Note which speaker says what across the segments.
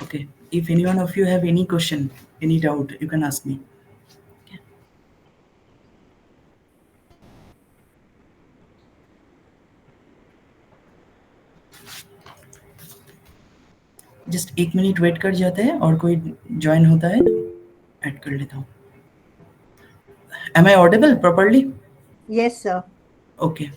Speaker 1: Okay. If any one of you have any question, any doubt, you can ask me. Okay. Just 1 minute wait कर जाते हैं और कोई join होता है ऐड कर लेता हूँ. Am I audible properly?
Speaker 2: Yes, sir.
Speaker 1: Okay.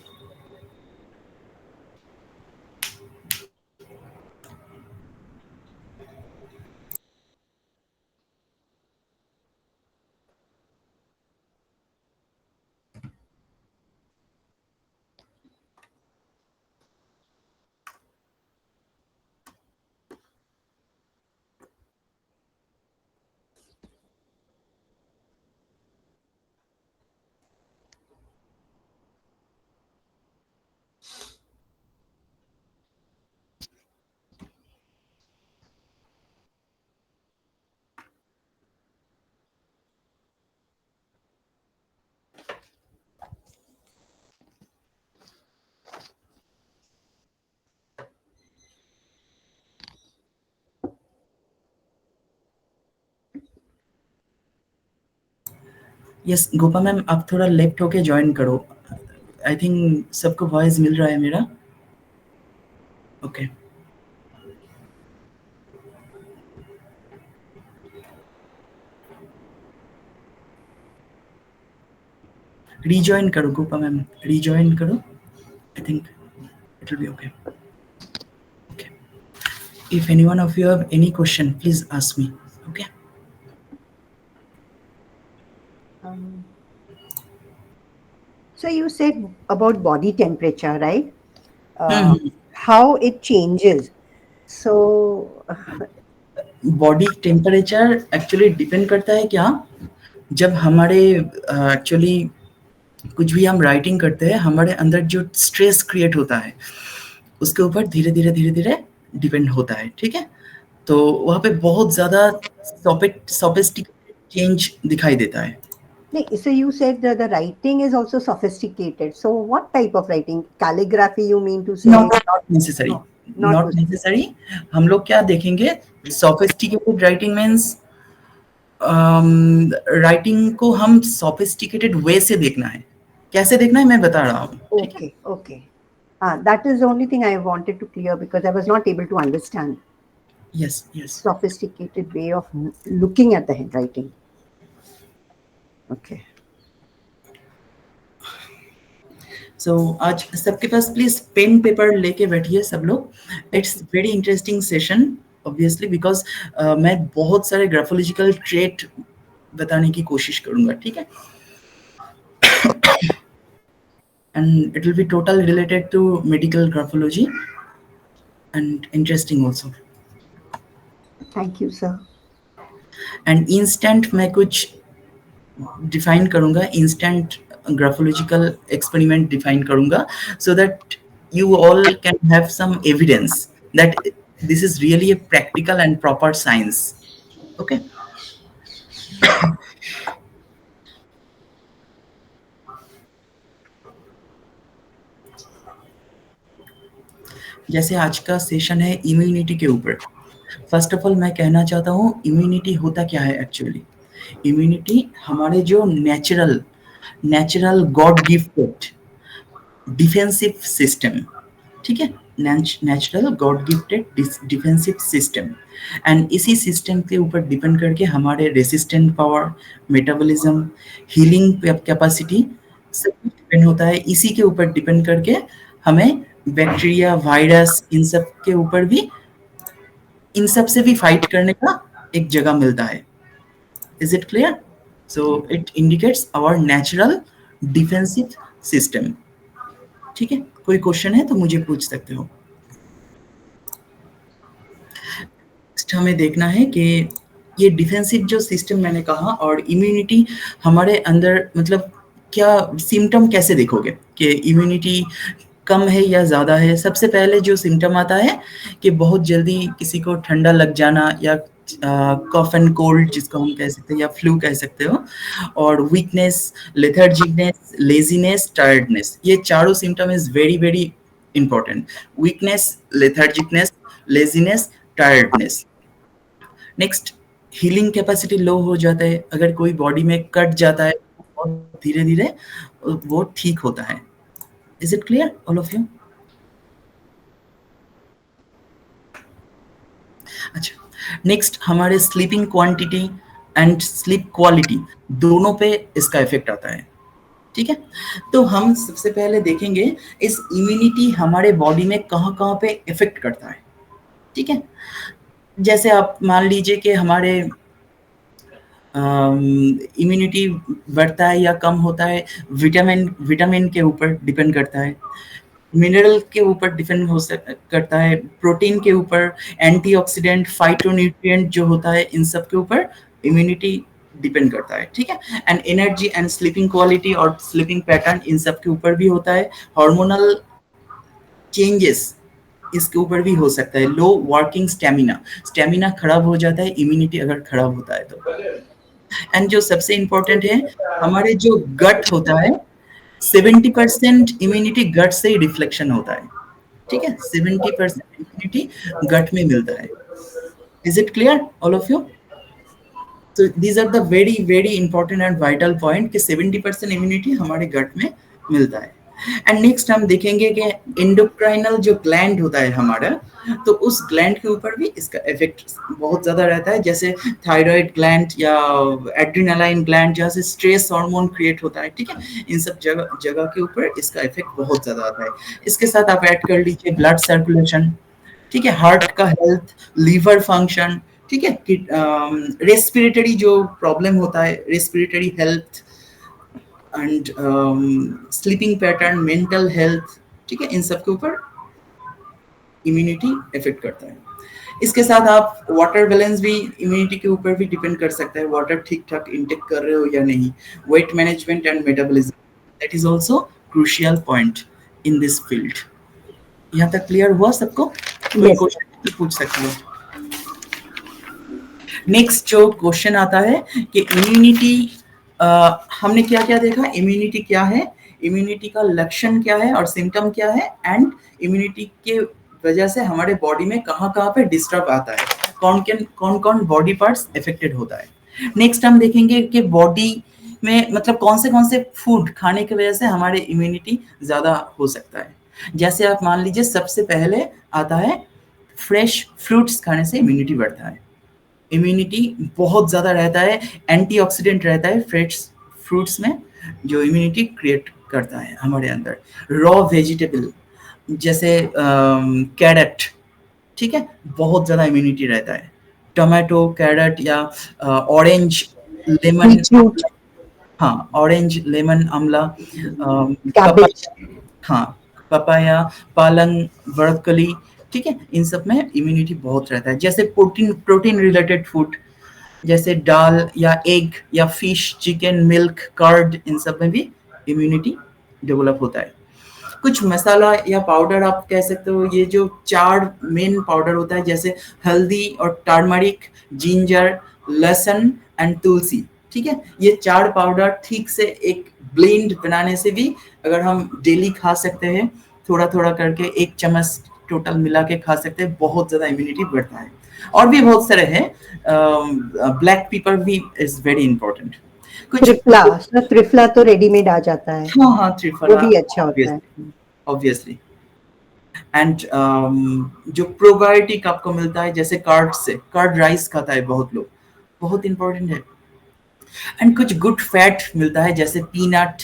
Speaker 1: Yes Gopa ma'am, आप थोड़ा लेफ्ट होके ज्वाइन करो. आई थिंक सबको वॉइस मिल रहा है मेरा. ओके. रीजॉइन करो गोपा मैम, रीजॉइन करो. I think it will be okay. Okay. If any one of you have any question, please ask me. Okay.
Speaker 2: So you said about body temperature, right?
Speaker 1: Hmm.
Speaker 2: How it changes. So,
Speaker 1: body temperature actually depend करता है क्या, जब हमारे actually कुछ भी हम writing करते हैं, हमारे अंदर जो स्ट्रेस क्रिएट होता है उसके ऊपर धीरे धीरे डिपेंड होता है. ठीक है. तो वहाँ पे बहुत ज़्यादा सोफिस्टिकेटेड चेंज दिखाई देता है.
Speaker 2: so you said that the writing is also sophisticated. So what type of writing? Calligraphy, you mean to say?
Speaker 1: Not necessary.
Speaker 2: No, not
Speaker 1: not necessary. हम लोग क्या देखेंगे, सोफिस्टिकेटेड राइटिंग मीन्स राइटिंग को हम sophisticated वे से देखना है. कैसे देखना है मैं बता रहा हूँ.
Speaker 2: Okay, okay. That is the only thing I wanted to clear because I was not able to understand
Speaker 1: yes yes.
Speaker 2: sophisticated way of looking at the handwriting. Okay.
Speaker 1: सो आज सबके पास प्लीज पेन पेपर लेके बैठिए सब लोग. It's very interesting session obviously because मैं बहुत सारे ग्राफोलॉजिकल trait बताने की कोशिश करूंगा. ठीक है. And it will be totally related to medical graphology and interesting also.
Speaker 2: Thank you, sir.
Speaker 1: And instant मैं कुछ डिफाइन करूंगा, इंस्टेंट ग्राफोलॉजिकल एक्सपेरिमेंट डिफाइन करूंगा, so that you all can have some evidence that this is really a practical and proper science. Okay. जैसे आज का session है immunity के ऊपर. फर्स्ट ऑफ ऑल मैं कहना चाहता हूँ इम्यूनिटी होता क्या है एक्चुअली. इम्यूनिटी हमारे जो natural God gifted defensive system. ठीक है. Natural God gifted defensive system. And इसी सिस्टम के ऊपर डिपेंड करके हमारे resistant power, metabolism, healing capacity सब कुछ डिपेंड होता है. इसी के ऊपर डिपेंड करके हमें बैक्टीरिया, वायरस, इन सब के ऊपर भी, इन सब से भी फाइट करने का एक जगह मिलता है. Is it clear? So it indicates our natural defensive system. ठीक है. कोई क्वेश्चन है तो मुझे पूछ सकते हो. नेक्स्ट हमें देखना है कि ये डिफेंसिव जो सिस्टम मैंने कहा और इम्यूनिटी हमारे अंदर मतलब क्या सिम्टम कैसे देखोगे कि इम्यूनिटी कम है या ज़्यादा है. सबसे पहले जो सिम्टम आता है कि बहुत जल्दी किसी को ठंडा लग जाना या कफ एंड कोल्ड जिसको हम कह सकते हैं या फ्लू कह सकते हो, और वीकनेस, लेथर्जिकनेस, लेजीनेस, टायर्डनेस. ये चारों symptom is very very important. Weakness, lethargicness, laziness, tiredness. Next, healing capacity low हो जाता है, अगर कोई बॉडी में कट जाता है और धीरे धीरे वो ठीक होता है। Is it clear all of you? अच्छा, नेक्स्ट हमारे sleeping quantity and sleep quality दोनों पे इसका इफेक्ट आता है। ठीक है, तो हम सबसे पहले देखेंगे इस इम्यूनिटी हमारे बॉडी में कहाँ कहाँ पे इफेक्ट करता है। ठीक है, जैसे आप मान लीजिए कि हमारे इम्यूनिटी बढ़ता है या कम होता है, विटामिन विटामिन के ऊपर डिपेंड करता है, मिनरल के ऊपर डिपेंड करता है, प्रोटीन के ऊपर, एंटीऑक्सीडेंट, फाइटोन्यूट्रिएंट जो होता है, इन सब के ऊपर इम्यूनिटी डिपेंड करता है। ठीक है, and energy and sleeping quality और स्लीपिंग पैटर्न इन सब के ऊपर भी होता है। हार्मोनल चेंजेस इसके ऊपर भी हो सकता है। लो वर्किंग स्टेमिना, स्टेमिना खराब हो जाता है इम्यूनिटी अगर खराब होता है तो। एंड जो सबसे इंपॉर्टेंट है, हमारे जो गट होता है, 70% इम्यूनिटी गट से ही रिफ्लेक्शन होता है। ठीक है, 70% इम्यूनिटी गट में मिलता है। Is it clear all of you? तो these are the very very important and vital point कि 70% इम्यूनिटी हमारे गट में मिलता है। एंड नेक्स्ट हम देखेंगे कि एंडोक्राइनल जो ग्लैंड होता है हमारा, तो उस ग्लैंड के ऊपर भी इसका इफेक्ट बहुत ज्यादा रहता है, जैसे थायराइड ग्लैंड या एड्रिनालाइन ग्लैंड, जहाँ से स्ट्रेस हार्मोन क्रिएट होता है। ठीक है, इन सब जगह जगह के ऊपर इसका इफेक्ट बहुत ज्यादा आता है। इसके साथ आप ऐड कर लीजिए ब्लड सर्कुलेशन, ठीक है, हार्ट का हेल्थ, लीवर फंक्शन, ठीक है, कि रेस्पिरेटरी जो प्रॉब्लम होता है, respiratory health and sleeping pattern, mental health, ठीक है, इन सब के ऊपर इम्यूनिटी इफेक्ट करता है। इसके साथ आप वाटर बैलेंस भी इम्यूनिटी के ऊपर भी डिपेंड कर सकता है, वाटर ठीक ठाक इंटेक कर रहे हो या नहीं, weight management and metabolism, that is also crucial point in this field. यहाँ तक क्लियर हुआ सबको? कोई
Speaker 2: Yes.
Speaker 1: क्वेश्चन पूछ सकते हो? नेक्स्ट जो क्वेश्चन आता है कि इम्यूनिटी, हमने क्या क्या देखा, इम्यूनिटी क्या है, इम्यूनिटी का लक्षण क्या है और सिम्टम क्या है, एंड इम्यूनिटी के वजह से हमारे बॉडी में कहाँ कहाँ पे डिस्टर्ब आता है, कौन कौन बॉडी पार्ट्स इफेक्टेड होता है। नेक्स्ट हम देखेंगे कि बॉडी में मतलब कौन से फूड खाने की वजह से हमारे इम्यूनिटी ज्यादा हो सकता है। जैसे आप मान लीजिए सबसे पहले आता है फ्रेश फ्रूट्स खाने से इम्यूनिटी बढ़ता है। इम्यूनिटी बहुत ज़्यादा रहता है, एंटीऑक्सीडेंट रहता है फ्रेश फ्रूट्स में, जो इम्यूनिटी क्रिएट करता है हमारे अंदर। रॉ वेजिटेबल जैसे कैरेट, ठीक है, बहुत ज़्यादा इम्यूनिटी रहता है। टोमेटो, कैरेट या ऑरेंज, लेमन,
Speaker 2: Beetroot,
Speaker 1: हाँ, ऑरेंज, लेमन, आंवला,
Speaker 2: cabbage.
Speaker 1: पपाया, हाँ, पपाया, पालंग, ब्रोकली, ठीक है, इन सब में इम्यूनिटी बहुत रहता है। जैसे प्रोटीन प्रोटीन रिलेटेड फूड, जैसे दाल या एग या फिश, चिकन, मिल्क, कर्ड, इन सब में भी इम्यूनिटी डेवलप होता है। कुछ मसाला या पाउडर आप कह सकते हो, ये जो 4 मेन पाउडर होता है, जैसे हल्दी और टर्मरिक, जिंजर, लहसुन एंड तुलसी, ठीक है, ये 4 पाउडर ठीक से एक ब्लेंड बनाने से भी अगर हम डेली खा सकते हैं, थोड़ा थोड़ा करके 1 चम्मच टोटल मिला के खा सकते हैं, बहुत ज़्यादा इम्यूनिटी बढ़ता है। और भी बहुत सारे हैं, ब्लैक पेपर भी इज वेरी इंपॉर्टेंट। कुछ,
Speaker 2: त्रिफला, सर त्रिफला तो रेडीमेड आ जाता है,
Speaker 1: हाँ हाँ,
Speaker 2: वो
Speaker 1: त्रिफला,
Speaker 2: भी अच्छा होता है।
Speaker 1: ऑब्वियसली। एंड जो प्रोबायोटिक आपको मिलता है जैसे कार्ड से, कार्ड राइस खाता है बहुत लोग, बहुत इंपॉर्टेंट है। एंड कुछ गुड फैट मिलता है जैसे पीनट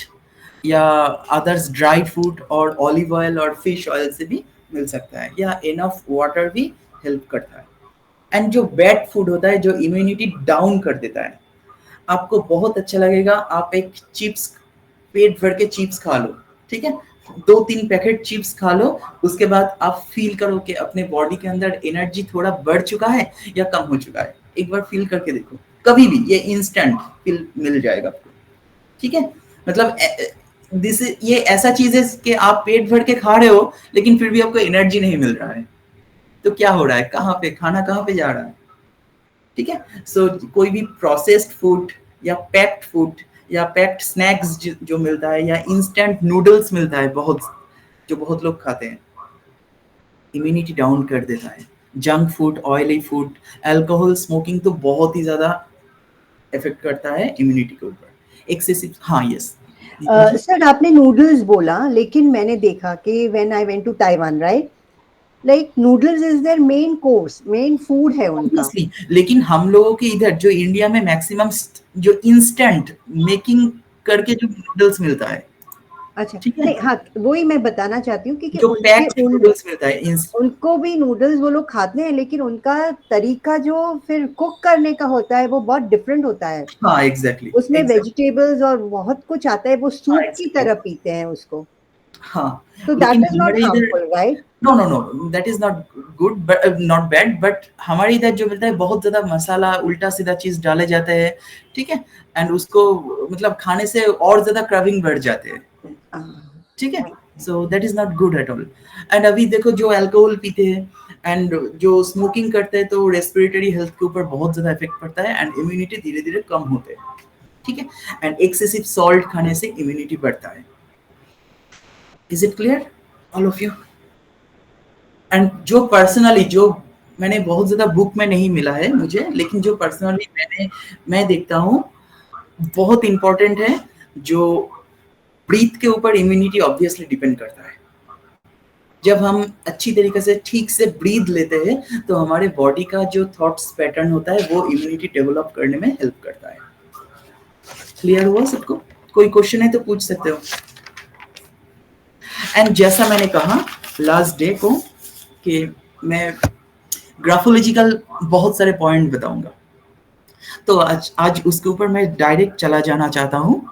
Speaker 1: या अदर्स ड्राई फ्रूट और ऑलिव ऑयल और फिश ऑयल से भी मिल सकता है, या इनफ वाटर भी हेल्प करता है। एंड जो बैड फूड होता है जो इम्यूनिटी डाउन कर देता है, आपको बहुत अच्छा लगेगा, आप एक चिप्स, पेट भर के चिप्स खा लो, ठीक है, 2-3 पैकेट चिप्स खा लो, उसके बाद आप फील करो कि अपने बॉडी के अंदर एनर्जी थोड़ा बढ़ चुका है या कम हो चुका है, एक बार फील करके देखो, कभी भी ये इंस्टेंट फील मिल जाएगा आपको। ठीक है, मतलब दिस ये ऐसा चीज है कि आप पेट भर के खा रहे हो लेकिन फिर भी आपको एनर्जी नहीं मिल रहा है, तो क्या हो रहा है, कहाँ पे खाना कहाँ पे जा रहा है। ठीक है, सो कोई भी प्रोसेस्ड फूड या पैक्ड फूड या पैक्ड स्नैक्स जो मिलता है, या इंस्टेंट नूडल्स मिलता है बहुत, जो बहुत लोग खाते हैं, इम्यूनिटी डाउन कर देता है, junk food, oily food, alcohol, smoking तो बहुत ही ज़्यादा इफ़ेक्ट करता है इम्यूनिटी के ऊपर। एक्सेसिव, हाँ, यस। जी,
Speaker 2: सर आपने नूडल्स बोला, लेकिन मैंने देखा कि when I went to Taiwan, right, like noodles is their main course, main food है उनका।
Speaker 1: ऑब्वियसली, लेकिन हम लोगों के इधर जो इंडिया में मैक्सिमम जो इंस्टेंट मेकिंग करके जो नूडल्स मिलता है,
Speaker 2: अच्छा,
Speaker 1: ठीक है?
Speaker 2: नहीं, हाँ, वही मैं बताना चाहती हूँ कि
Speaker 1: जो
Speaker 2: उनके
Speaker 1: पैक्ड
Speaker 2: उन
Speaker 1: नूडल्स मिलता है
Speaker 2: उनको भी नूडल्स वो लोग खाते हैं, लेकिन उनका तरीका जो फिर कुक करने का होता है वो बहुत डिफरेंट होता है।
Speaker 1: हाँ, एग्ज़ैक्टली,
Speaker 2: उसमें
Speaker 1: एग्ज़ैक्टली,
Speaker 2: वेजिटेबल्स और बहुत कुछ आता है, वो
Speaker 1: हाँ,
Speaker 2: सूप की
Speaker 1: एग्ज़ैक्टली,
Speaker 2: तरह पीते हैं उसको।
Speaker 1: हाँ,
Speaker 2: तो दैट
Speaker 1: लेकिन
Speaker 2: इज नॉट
Speaker 1: हमारे इधर
Speaker 2: harmful, right?
Speaker 1: No, no, no, that is not good, not bad, but हमारे इधर जो मिलता है बहुत ज़्यादा मसाला, उल्टा-सीधा चीज़ डाले जाते हैं, ठीक है? एंड उसको मतलब खाने से और ज़्यादा क्रेविंग बढ़ जाते हैं, ठीक है? So that is not good at all. And अभी देखो जो अल्कोहल पीते हैं एंड जो स्मोकिंग करते हैं, तो रेस्पिरेटरी हेल्थ के ऊपर बहुत ज़्यादा इफ़ेक्ट पड़ता है एंड इम्यूनिटी धीरे-धीरे कम होते हैं, ठीक है? एंड एक्सेसिव सॉल्ट खाने से इम्यूनिटी बढ़ता है। Is it clear all of you? And जो पर्सनली जो मैंने बहुत ज़्यादा बुक में नहीं मिला है मुझे, लेकिन जो पर्सनली मैं देखता हूँ, बहुत इम्पोर्टेंट है, जो ब्रीथ के ऊपर इम्यूनिटी ऑब्वियसली डिपेंड करता है। जब हम अच्छी तरीके से ठीक से ब्रीथ लेते हैं, तो हमारे बॉडी का जो थॉट्स पैटर्न होता है, वो इम्यूनिटी डेवलप करने में हेल्प करता है। क्लियर हुआ सबको? कोई क्वेश्चन है तो पूछ सकते हो। एंड जैसा मैंने कहा लास्ट डे को कि मैं ग्राफोलॉजिकल बहुत सारे पॉइंट बताऊंगा, तो आज आज उसके ऊपर मैं डायरेक्ट चला जाना चाहता हूँ।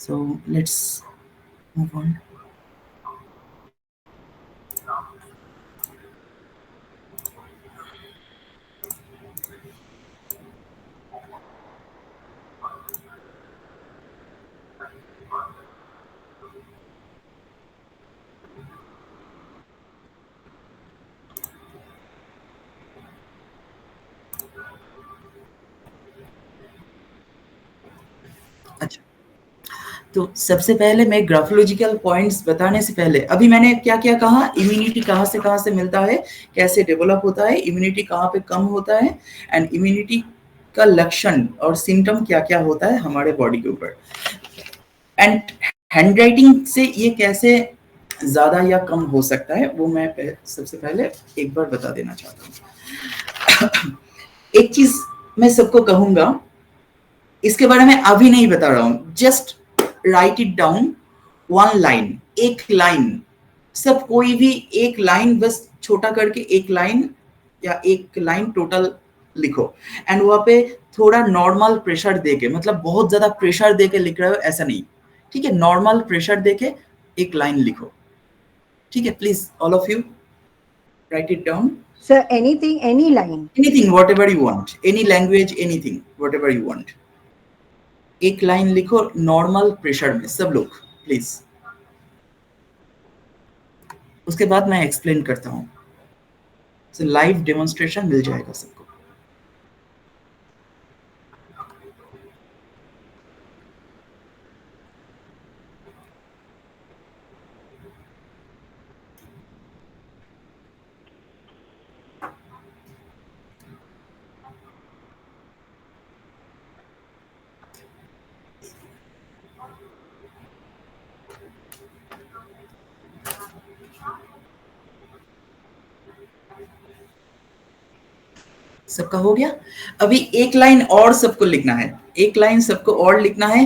Speaker 1: So let's move on. अच्छा, तो सबसे पहले मैं ग्राफोलॉजिकल पॉइंट्स बताने से पहले अभी मैंने क्या क्या कहा, इम्यूनिटी कहाँ से मिलता है, कैसे डेवलप होता है, इम्यूनिटी कहाँ पे कम होता है, एंड इम्यूनिटी का लक्षण और सिम्टम क्या क्या होता है हमारे बॉडी के ऊपर, एंड हैंडराइटिंग से ये कैसे ज़्यादा या कम हो सकता है, वो मैं सबसे पहले एक बार बता देना चाहता हूँ। एक चीज मैं सबको कहूंगा, इसके बारे में अभी नहीं बता रहा हूं, just right it down, one line, एक लाइन, सब कोई भी एक लाइन बस छोटा करके एक लाइन या एक लाइन टोटल लिखो, एंड वहां पे थोड़ा नॉर्मल प्रेशर देके, मतलब बहुत ज्यादा प्रेशर देके लिख रहे हो ऐसा नहीं, ठीक है? नॉर्मल प्रेशर देके एक लाइन लिखो, ठीक है? Please all of you right it down.
Speaker 2: Sir anything, any line?
Speaker 1: Anything what ever you want, any language, anything what ever you want, एक लाइन लिखो नॉर्मल प्रेशर में सब लोग, प्लीज। उसके बाद मैं एक्सप्लेन करता हूँ, तो लाइव डेमोन्स्ट्रेशन मिल जाएगा सबको। सबका हो गया? अभी एक लाइन और सबको लिखना है, एक लाइन सबको और लिखना है,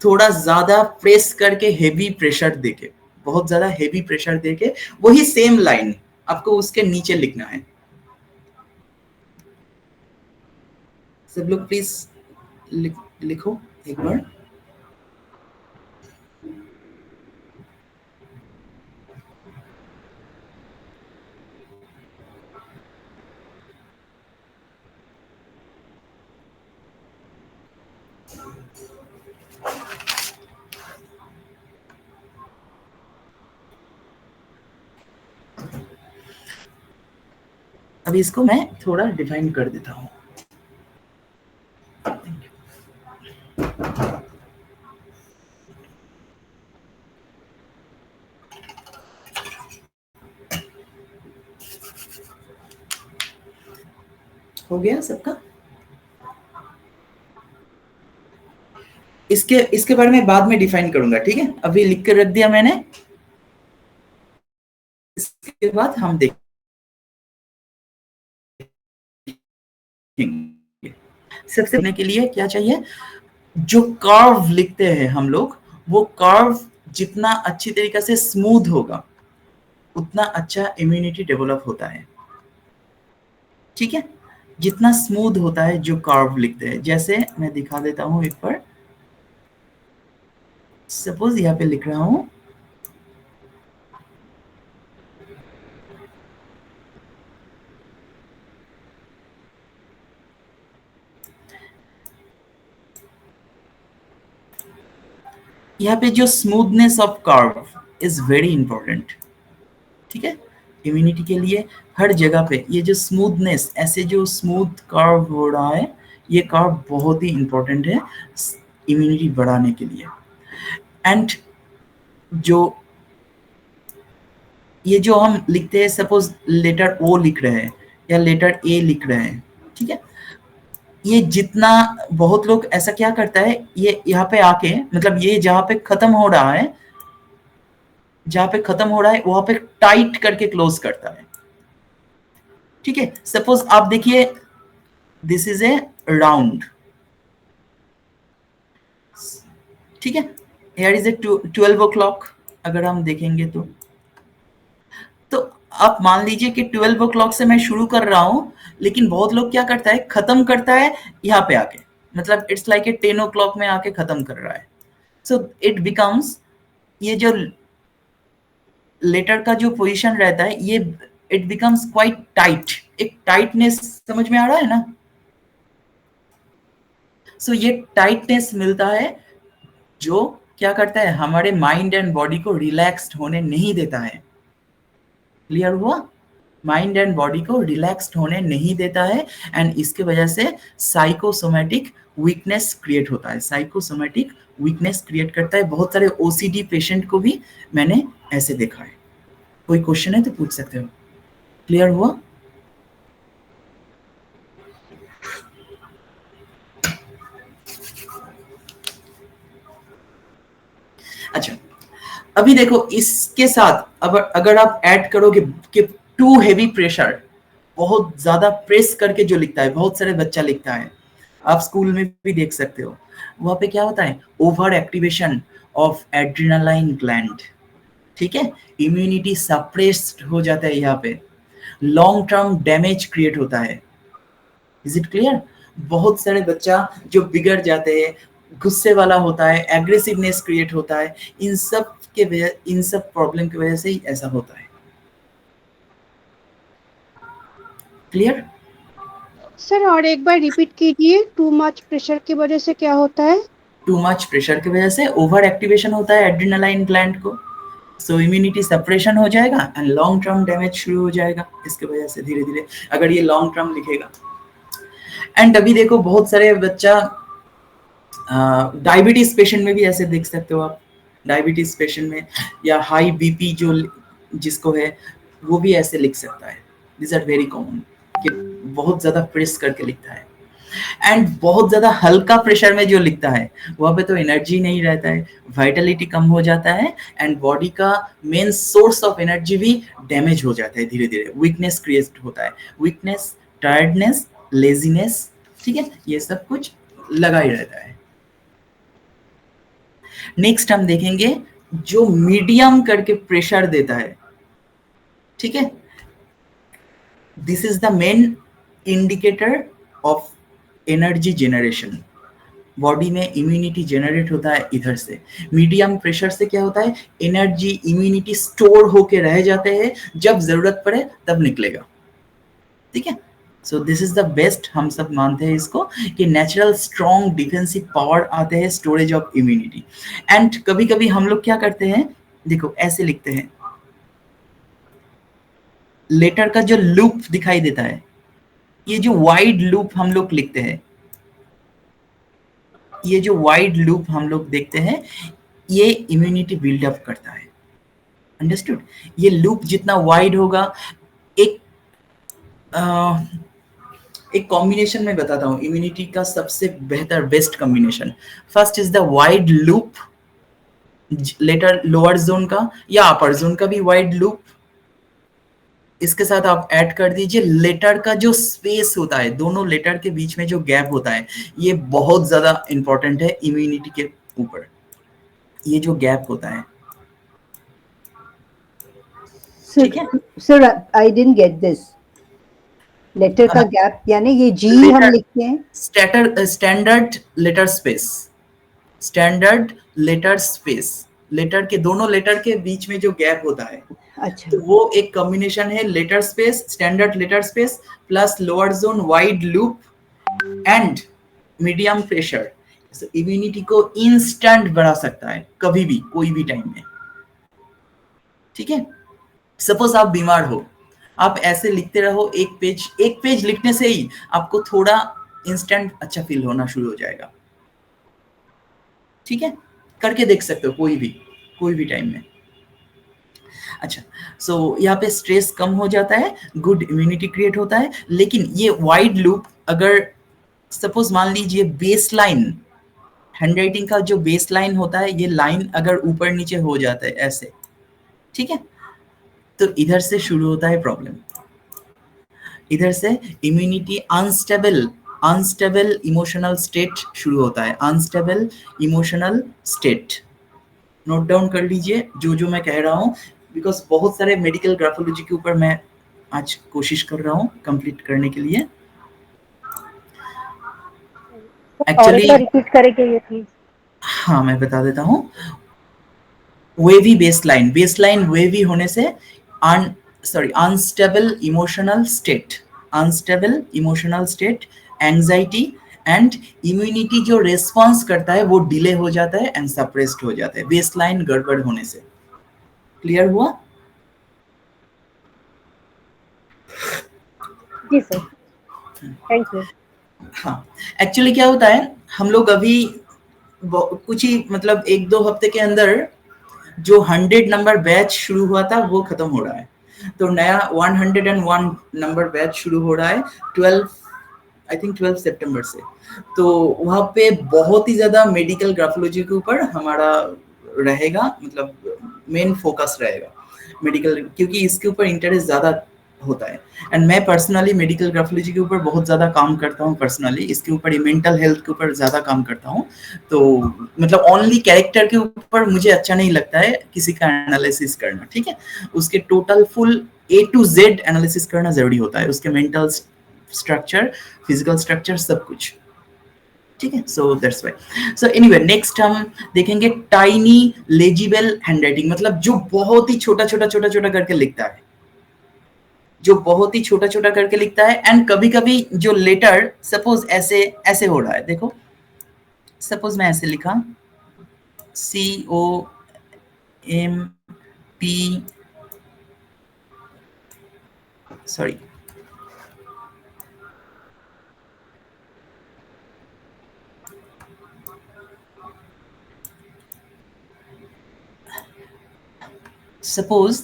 Speaker 1: थोड़ा ज्यादा प्रेस करके, हेवी प्रेशर देके, बहुत ज्यादा हेवी प्रेशर देके, वही सेम लाइन आपको उसके नीचे लिखना है। सब लोग प्लीज लिखो एक बार। अभी इसको मैं थोड़ा डिफाइन कर देता हूँ। हो गया सबका? इसके बारे में बाद में डिफाइन करूंगा, ठीक है? अभी लिख कर रख दिया मैंने, इसके बाद हम देखेंगे। सबसे पहले के लिए क्या चाहिए, जो कर्व लिखते हैं हम लोग, वो कर्व जितना अच्छी तरीके से स्मूथ होगा उतना अच्छा इम्यूनिटी डेवलप होता है, ठीक है? जितना स्मूथ होता है जो कर्व लिखते हैं, जैसे मैं दिखा देता हूं एक बार। सपोज यहाँ पे लिख रहा हूं, यहाँ पे जो smoothness of curve is very important, ठीक है? इम्यूनिटी के लिए हर जगह पे ये जो स्मूथनेस, ऐसे जो स्मूथ कर्व हो रहा है, ये कर्व बहुत ही इंपॉर्टेंट है इम्यूनिटी बढ़ाने के लिए। एंड जो ये जो हम लिखते हैं, सपोज लेटर ओ लिख रहे हैं या लेटर ए लिख रहे हैं, ठीक है? ये जितना, बहुत लोग ऐसा क्या करता है, ये यहाँ पे आके, मतलब ये जहाँ पे खत्म हो रहा है, जहाँ पे खत्म हो रहा है वहां पे टाइट करके क्लोज करता है, ठीक है? सपोज आप देखिए, दिस इज ए राउंड, ठीक है? हियर इज ए 12 o'clock, अगर हम देखेंगे तो आप मान लीजिए कि 12 o'clock से मैं शुरू कर रहा हूं, लेकिन बहुत लोग क्या करता है, खत्म करता है यहाँ पे आके, मतलब इट्स लाइक ए 10 o'clock में आके खत्म कर रहा है। सो इट बिकम्स, ये जो लेटर का जो पोजीशन रहता है, ये इट बिकम्स क्वाइट टाइट, एक टाइटनेस समझ में आ रहा है ना? सो ये टाइटनेस मिलता है, जो क्या करता है, हमारे माइंड एंड बॉडी को रिलैक्स्ड होने नहीं देता है। क्लियर हुआ? माइंड एंड बॉडी को रिलैक्स्ड होने नहीं देता है, एंड इसके वजह से साइकोसोमैटिक वीकनेस क्रिएट होता है, साइकोसोमैटिक वीकनेस क्रिएट करता है। बहुत सारे ओसीडी पेशेंट को भी मैंने ऐसे देखा है। कोई क्वेश्चन है तो पूछ सकते हो। क्लियर हुआ? अच्छा, अभी देखो इसके साथ अब अगर आप ऐड करोगे कि टू हेवी प्रेशर, बहुत ज्यादा प्रेस करके जो लिखता है, बहुत सारे बच्चा लिखता है, आप स्कूल में भी देख सकते हो, वहां पे क्या होता है, over activation of adrenaline gland, ठीक है? इम्यूनिटी सप्रेस्ड हो जाता है, यहाँ पे लॉन्ग टर्म डैमेज क्रिएट होता है। Is it clear? बहुत सारे बच्चा जो बिगड़ जाते हैं, गुस्से वाला होता है, एग्रेसिवनेस क्रिएट होता है, इन सब प्रॉब्लम की वजह से ही ऐसा होता है। क्लियर?
Speaker 3: सर और एक बार रिपीट कीजिए, टू मच प्रेशर की वजह से क्या होता है?
Speaker 1: टू मच प्रेशर की वजह से ओवर एक्टिवेशन होता है एड्रेनालाइन ग्लैंड को, सो इम्यूनिटी सप्रेशन हो जाएगा एंड लॉन्ग टर्म डैमेज शुरू हो जाएगा इसके वजह से, धीरे धीरे, अगर ये लॉन्ग टर्म लिखेगा। एंड अभी देखो बहुत सारे बच्चा डायबिटीज पेशेंट में भी ऐसे देख सकते हो आप, डायबिटीज पेशेंट में या हाई बीपी जो जिसको है, वो भी ऐसे लिख सकता है। दिस आर वेरी कॉमन, कि बहुत ज्यादा प्रेस करके लिखता है। एंड बहुत ज्यादा हल्का प्रेशर में जो लिखता है, वहां पे तो एनर्जी नहीं रहता है, वाइटलिटी कम हो जाता है, एंड बॉडी का मेन सोर्स ऑफ एनर्जी भी डैमेज हो जाता है, धीरे धीरे वीकनेस क्रिएट होता है, वीकनेस, टायर्डनेस, लेजीनेस, ठीक है? ये सब कुछ लगा ही रहता है। नेक्स्ट हम देखेंगे जो मीडियम करके प्रेशर देता है, ठीक है? This is the main indicator of energy generation. Body में इम्यूनिटी जनरेट होता है इधर से। मीडियम प्रेशर से क्या होता है, एनर्जी, इम्यूनिटी स्टोर होके रह जाते हैं, जब जरूरत पड़े तब निकलेगा, ठीक है? सो दिस इज द बेस्ट, हम सब मानते हैं इसको, कि नेचुरल स्ट्रॉन्ग डिफेंसिव पावर आते हैं स्टोरेज ऑफ इम्यूनिटी। एंड कभी कभी हम लोग क्या करते हैं, देखो ऐसे लिखते हैं, लेटर का जो लूप दिखाई देता है, ये जो वाइड लूप हम लोग लिखते हैं, ये जो वाइड लूप हम लोग देखते हैं, ये इम्यूनिटी बिल्डअप करता है। अंडरस्टूड? ये लूप जितना वाइड होगा, एक एक कॉम्बिनेशन में बताता हूँ इम्यूनिटी का सबसे बेहतर best combination. First is the wide loop, letter lower zone का या अपर जोन का भी वाइड लूप, इसके साथ आप ऐड कर दीजिए लेटर का जो स्पेस होता है, दोनों लेटर के बीच में जो गैप होता है, ये बहुत ज्यादा इंपॉर्टेंट है इम्यूनिटी के ऊपर, ये जो गैप होता है।
Speaker 2: Sir sir I didn't get this, letter का गैप यानी ये जी हम लिखते हैं,
Speaker 1: standard letter space, standard letter space, letter के दोनों लेटर के बीच में जो गैप होता है,
Speaker 2: अच्छा,
Speaker 1: तो वो एक कॉम्बिनेशन है letter space, standard letter space plus lower zone wide loop and medium pressure. Immunity को इंस्टेंट बढ़ा सकता है कभी भी कोई भी टाइम में। ठीक है, सपोज आप बीमार हो, आप ऐसे लिखते रहो एक पेज लिखने से ही आपको थोड़ा इंस्टेंट अच्छा फील होना शुरू हो जाएगा। ठीक है, करके देख सकते हो कोई भी टाइम में। अच्छा, सो यहाँ पे स्ट्रेस कम हो जाता है, गुड इम्यूनिटी क्रिएट होता है। लेकिन ये वाइड लूप अगर सपोज मान लीजिए बेस लाइन, हैंडराइटिंग का जो बेस लाइन होता है, ये लाइन अगर ऊपर नीचे हो जाता है ऐसे, ठीक है, तो इधर से शुरू होता है प्रॉब्लम, इधर से इम्यूनिटी अनस्टेबल इमोशनल स्टेट शुरू होता है, unstable emotional state. Note down कर लीजिए जो मैं कह रहा हूँ, बिकॉज बहुत सारे मेडिकल ग्राफोलॉजी के ऊपर मैं आज कोशिश कर रहा हूँ कंप्लीट करने के लिए। एक्चुअली
Speaker 3: रिपीट करेंगे ये प्लीज?
Speaker 1: हाँ, मैं बता देता हूँ। वेवी बेसलाइन वेवी होने से unstable emotional state, anxiety and immunity जो रेस्पॉन्स करता है वो डिले हो जाता है एंड सप्रेस्ड हो जाता है बेसलाइन गड़बड़ होने से। क्लियर हुआ?
Speaker 3: जी सर, थैंक यू।
Speaker 1: हाँ, एक्चुअली क्या होता है, हम लोग अभी कुछ ही मतलब 1-2 हफ्ते के अंदर जो 100 नंबर बैच शुरू हुआ था वो खत्म हो रहा है, तो नया 101 नंबर बैच शुरू हो रहा है 12 सितंबर से। तो वहाँ पे बहुत ही ज्यादा मेडिकल ग्राफोलॉजी के ऊपर हमारा रहेगा, मतलब मेन फोकस रहेगा मेडिकल, क्योंकि इसके ऊपर इंटरेस्ट ज्यादा होता है। एंड मैं पर्सनली मेडिकल ग्राफोलॉजी के ऊपर बहुत ज्यादा काम करता हूँ, पर्सनली इसके ऊपर मेंटल हेल्थ के ऊपर ज्यादा काम करता हूँ। तो मतलब ओनली कैरेक्टर के ऊपर मुझे अच्छा नहीं लगता है किसी का एनालिसिस करना, ठीक है, उसके total full A to Z analysis करना जरूरी होता है, उसके मेंटल स्ट्रक्चर, फिजिकल स्ट्रक्चर, सब कुछ। ठीक है, so that's why. So anyway, next हम देखेंगे टाइनी लेजिबल हैंडराइटिंग, मतलब जो बहुत ही छोटा करके लिखता है, जो बहुत ही छोटा करके लिखता है। एंड कभी कभी जो लेटर सपोज ऐसे हो रहा है, देखो सपोज मैं ऐसे लिखा COMP, सॉरी, सपोज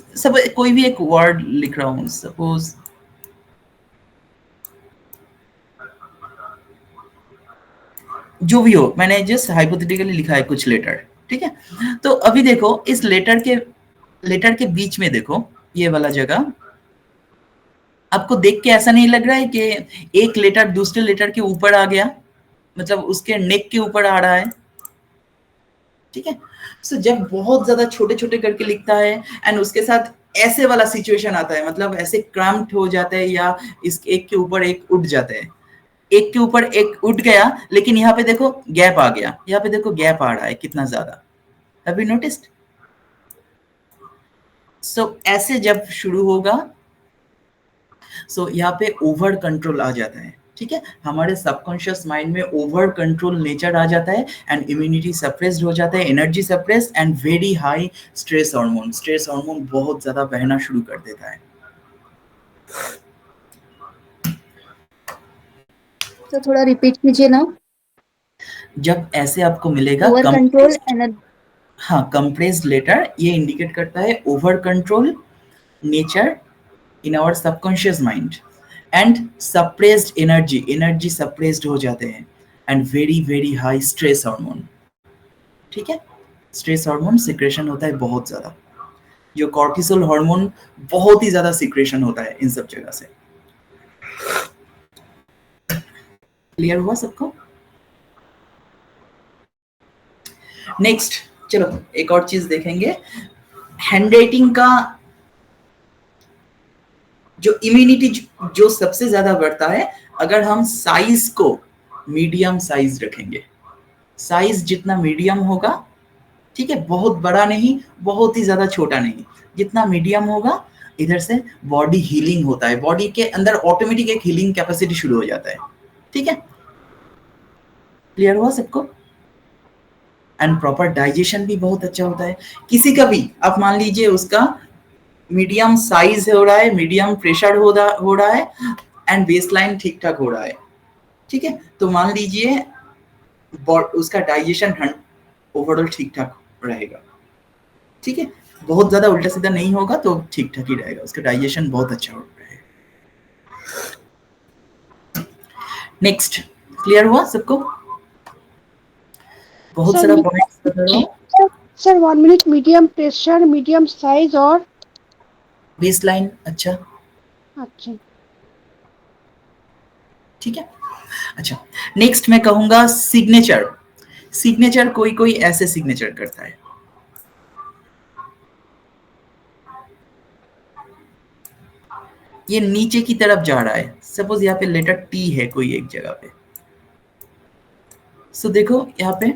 Speaker 1: कोई भी एक वर्ड लिख रहा हूं, सपोज जो भी हो, मैंने जस्ट हाइपोथेटिकली लिखा है कुछ लेटर, ठीक है। तो अभी देखो इस लेटर के बीच में देखो ये वाला जगह, आपको देख के ऐसा नहीं लग रहा है कि एक लेटर दूसरे लेटर के ऊपर आ गया, मतलब उसके नेक के ऊपर आ रहा है, ठीक है। सो जब बहुत ज्यादा छोटे करके लिखता है एंड उसके साथ ऐसे वाला सिचुएशन आता है, मतलब ऐसे क्रैम्प्ड हो जाता है या इस एक के ऊपर एक उठ जाते हैं, एक के ऊपर एक उठ गया, लेकिन यहाँ पे देखो गैप आ गया, यहाँ पे देखो गैप आ रहा है कितना ज्यादा, हैव यू नोटिस्ड? सो ऐसे जब शुरू होगा, सो यहाँ पे ओवर कंट्रोल आ जाता है, ठीक है, हमारे सबकॉन्शियस माइंड में ओवर कंट्रोल नेचर आ जाता है एंड इम्यूनिटी सप्रेस्ड हो जाता है, energy suppressed and very high stress hormone बहुत ज्यादा बहना शुरू कर देता है।
Speaker 4: तो थोड़ा रिपीट कीजिए ना।
Speaker 1: जब ऐसे आपको मिलेगा
Speaker 4: ओवर कंट्रोल एनर्जी,
Speaker 1: हाँ, कंप्रेस्ड लेटर, ये इंडिकेट करता है over control nature in our subconscious mind and suppressed energy suppressed हो जाते हैं, and very high stress hormone. ठीक है, स्ट्रेस हार्मोन सिक्रेशन होता है बहुत ज्यादा, जो कॉर्टिसोल हार्मोन बहुत ही ज्यादा सिक्रेशन होता है इन सब जगह से। क्लियर हुआ सबको? नेक्स्ट चलो एक और चीज देखेंगे, हैंडराइटिंग का जो इम्यूनिटी जो सबसे ज्यादा बढ़ता है अगर हम साइज को मीडियम साइज रखेंगे। साइज जितना मीडियम होगा, ठीक है, बहुत बड़ा नहीं बहुत ही ज्यादा छोटा नहीं, जितना मीडियम होगा इधर से बॉडी हीलिंग होता है, बॉडी के अंदर ऑटोमेटिक एक हीलिंग कैपेसिटी शुरू हो जाता है। ठीक है, क्लियर हुआ सबको? एंड प्रॉपर डाइजेशन भी बहुत अच्छा होता है। किसी का भी आप मान लीजिए उसका मीडियम साइज हो रहा है, मीडियम प्रेशर हो रहा है एंड बेसलाइन ठीक ठाक हो रहा है, ठीक है, तो मान लीजिए उसका डाइजेशन ओवरऑल ठीक ठाक रहेगा। ठीक है, बहुत ज्यादा उल्टा सीधा नहीं होगा तो ठीक ठाक ही रहेगा, उसका डाइजेशन बहुत अच्छा रहेगा। नेक्स्ट, क्लियर हुआ सबको? बहुत सारा पॉइंट्स बता रहा हूं
Speaker 3: sir 1 minute, medium pressure, medium size और
Speaker 1: बेसलाइन। अच्छा ठीक है, अच्छा नेक्स्ट मैं कहूंगा सिग्नेचर। सिग्नेचर कोई ऐसे सिग्नेचर करता है, ये नीचे की तरफ जा रहा है, सपोज यहाँ पे लेटर टी है कोई एक जगह पे, सो देखो यहाँ पे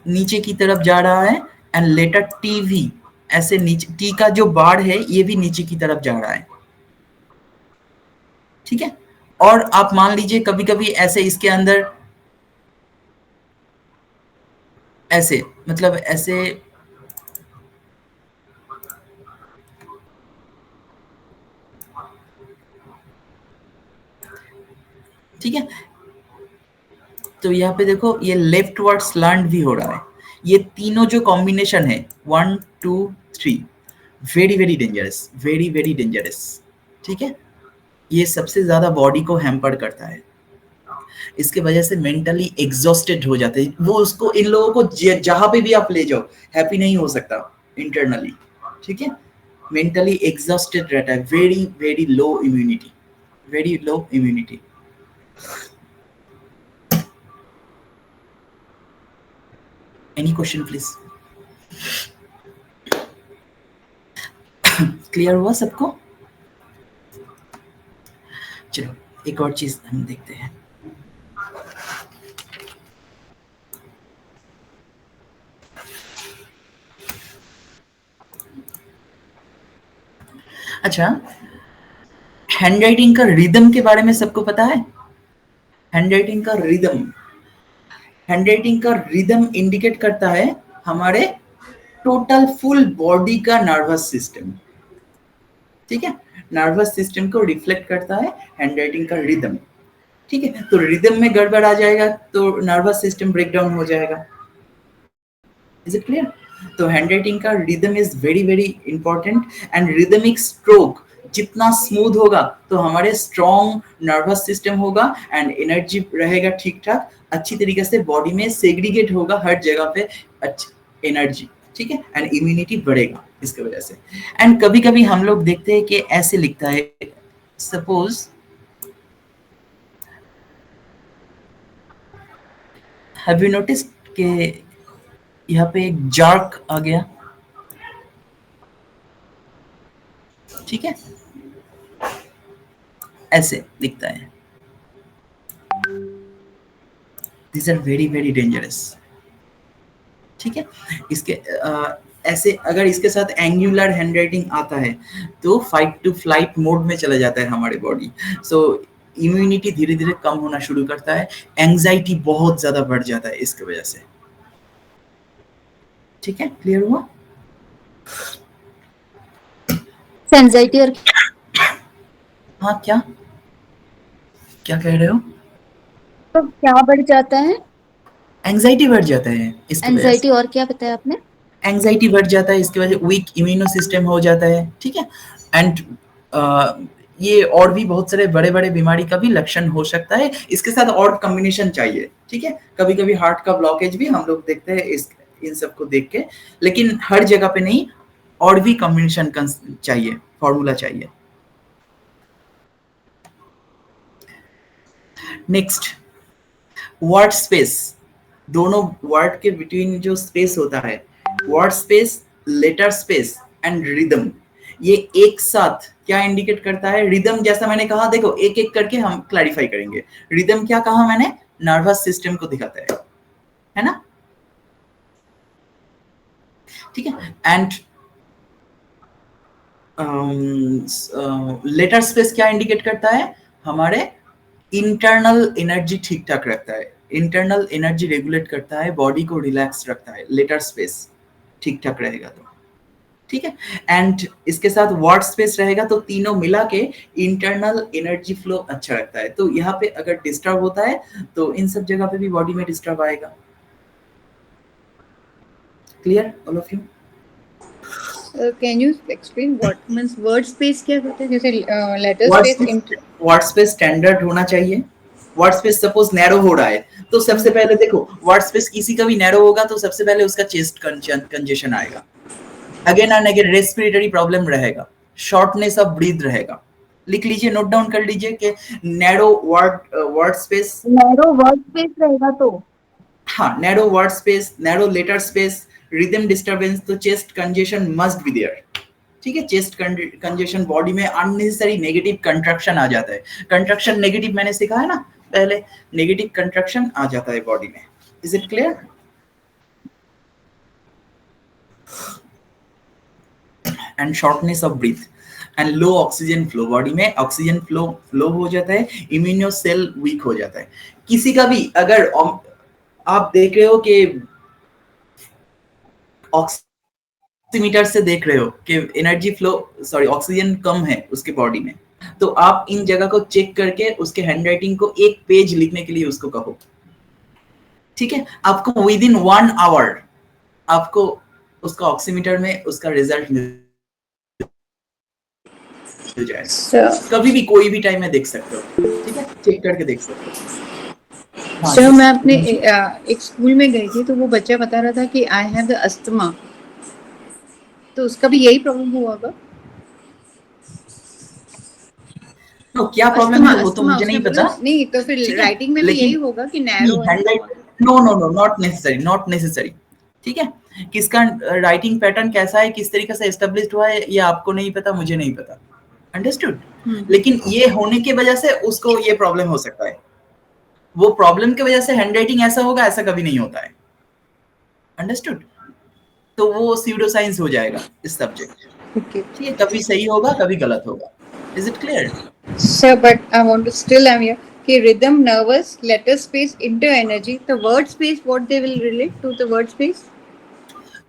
Speaker 1: नीचे की तरफ जा रहा है एंड लेटर टी भी ऐसे नीचे, टी का जो बार है ये भी नीचे की तरफ जा रहा है। ठीक है, और आप मान लीजिए कभी कभी ऐसे इसके अंदर ऐसे मतलब ऐसे ठीक है, तो यहाँ पे देखो ये लेफ्ट वर्ड स्लैंट भी हो रहा है। ये तीनों जो कॉम्बिनेशन है 1 2 3 वेरी डेंजरस, वेरी डेंजरस। ठीक है, ये सबसे ज्यादा बॉडी को हैम्पर करता है, इसके वजह से मेंटली एग्जॉस्टेड हो जाते हैं वो, उसको इन लोगों को जहां पे भी आप ले जाओ हैप्पी नहीं हो सकता इंटरनली। ठीक है, मेंटली एग्जॉस्टेड रहता है, very low immunity, very low immunity. Any question please? Clear हुआ सबको? चलो एक और चीज हम देखते हैं। अच्छा, हैंडराइटिंग का रिदम के बारे में सबको पता है? हैंडराइटिंग का रिदम, हैंडराइटिंग का रिदम इंडिकेट करता है हमारे टोटल फुल बॉडी का नर्वस सिस्टम। ठीक है, नर्वस सिस्टम को रिफ्लेक्ट करता है हैंडराइटिंग का रिदम। ठीक है, तो रिदम में गड़बड़ आ जाएगा तो नर्वस सिस्टम ब्रेकडाउन हो जाएगा। Is it clear? तो हैंडराइटिंग का rhythm is very important, and rhythmic stroke जितना स्मूथ होगा तो हमारे स्ट्रॉन्ग नर्वस सिस्टम होगा एंड एनर्जी रहेगा ठीक ठाक, अच्छी तरीके से बॉडी में सेग्रीगेट होगा हर जगह पे अच्छी एनर्जी। ठीक है, एंड इम्यूनिटी बढ़ेगा इसके वजह से। एंड कभी कभी हम लोग देखते हैं कि ऐसे लिखता है, सपोज हैव यू नोटिस कि यहाँ पे एक जार्क आ गया। ठीक है, ऐसे दिखता है, these are very डेंजरस। ठीक है, इसके ऐसे अगर इसके साथ एंगुलर हैंडराइटिंग आता है तो फाइट टू फ्लाइट मोड में चला जाता है हमारे बॉडी, सो इम्यूनिटी धीरे धीरे कम होना शुरू करता है, एंजाइटी बहुत ज्यादा बढ़ जाता है इसकी वजह से। ठीक है, क्लियर हुआ?
Speaker 4: एंजाइटी और
Speaker 1: हाँ, क्या कह रहे हो?
Speaker 4: तो क्या बढ़ जाता है?
Speaker 1: एंजाइटी बढ़ जाता है इसकी वजह से।
Speaker 4: एंजाइटी और क्या बताया आपने?
Speaker 1: एंजाइटी बढ़ जाता है इसकी वजह से, वीक इम्यूनो सिस्टम हो जाता है। ठीक है, एंड ये और भी बहुत सारे बड़े-बड़े बीमारी का भी लक्षण हो सकता है। इसके साथ और कॉम्बिनेशन चाहिए, ठीक है? कभी-कभी हार्ट का ब्लॉकेज भी हम लोग देखते हैं इस इन सब को देख के, लेकिन हर जगह पे नहीं, और भी कॉम्बिनेशन चाहिए, फॉर्मूला चाहिए। Next, word space. दोनों वर्ड के बिटवीन जो स्पेस होता है, word space, letter space and rhythm, ये एक साथ क्या इंडिकेट करता है? रिदम, जैसा मैंने कहा, देखो एक एक करके हम क्लैरिफाई करेंगे। रिदम क्या कहा मैंने? नर्वस सिस्टम को दिखाता है ना? ठीक है। एंड लेटर स्पेस क्या इंडिकेट करता है? हमारे इंटरनल एनर्जी ठीक ठाक रखता है, इंटरनल एनर्जी रेगुलेट करता है, बॉडी को रिलैक्स रखता है। लेटर स्पेस ठीक ठाक रहेगा तो, ठीक है। एंड इसके साथ वर्ड स्पेस रहेगा तो तीनों मिला के इंटरनल एनर्जी फ्लो अच्छा रखता है। तो यहाँ पे अगर डिस्टर्ब होता है तो इन सब जगह पे भी बॉडी में डिस्टर्ब आएगा। Clear all of you?
Speaker 5: Can you explain what means word space क्या होता है? जैसे letter space
Speaker 1: word space standard होना चाहिए। वर्ड स्पेस सपोज नैरो हो रहा है तो सबसे पहले देखो, वर्ड स्पेस किसी का भी नैरो होगा तो सबसे पहले उसका चेस्ट कंजेशन आएगा, again and again respiratory problem रहेगा, शॉर्टनेस ऑफ ब्रीथ रहेगा। लिख लीजिए, नोट डाउन कर लीजिए कि narrow word space,
Speaker 4: narrow word space रहेगा तो
Speaker 1: हाँ, narrow word space, narrow letter space, rhythm disturbance, तो chest congestion must be there. ठीक है, चेस्ट कंजेशन, बॉडी में अननेसेसरी नेगेटिव कंट्रक्शन आ जाता है। कंट्रक्शन नेगेटिव मैंने सिखाया है ना पहले, नेगेटिव कंट्रक्शन आ जाता है बॉडी में। Is it clear? And shortness of breathe and low oxygen flow, body में ऑक्सीजन फ्लो हो जाता है, इम्यूनो सेल वीक हो जाता है। किसी का भी अगर आप देख रहे हो कि ऑक्सीमीटर से देख रहे हो कि एनर्जी फ्लो, सॉरी, ऑक्सीजन कम है उसके बॉडी में, तो आप इन जगह को चेक करके उसके हैंडराइटिंग को एक पेज लिखने के लिए उसको कहो, ठीक है? आपको विद इन 1 आवर आपको उसका ऑक्सीमीटर में उसका रिजल्ट मिल जाएगा। कभी भी कोई भी टाइम में देख सकते हो, ठीक है? चेक करके देख सकते हो।
Speaker 5: सर मैं अपने एक स्कूल में गई थी तो वो बच्चा बता रहा था कि आई हैव द अस्थमा, तो उसका भी यही प्रॉब्लम हुआ होगा?
Speaker 1: तो क्या प्रॉब्लम है वो तो मुझे नहीं पता।
Speaker 5: नहीं तो फिर राइटिंग में भी यही होगा कि नैरो है।
Speaker 1: No no no, not necessary, not necessary, ठीक है? किसका राइटिंग पैटर्न कैसा है, किस तरीके से एस्टेब्लिश्ड हुआ है, ये आपको नहीं पता, मुझे नहीं पता, अंडरस्टूड? लेकिन ये होने की वजह से उसको ये प्रॉब्लम हो सकता है, वो प्रॉब्लम की वजह से हैंडराइटिंग ऐसा होगा, ऐसा कभी नहीं होता है, अंडरस्टूड? तो वो सीडो साइंस हो जाएगा इस सब्जेक्ट, ठीक है? कभी सही होगा, कभी गलत होगा। Is it clear?
Speaker 5: Sir but I want to still I am here कि rhythm, nervous, letter space, inter energy, the word space, what they will relate to the word space?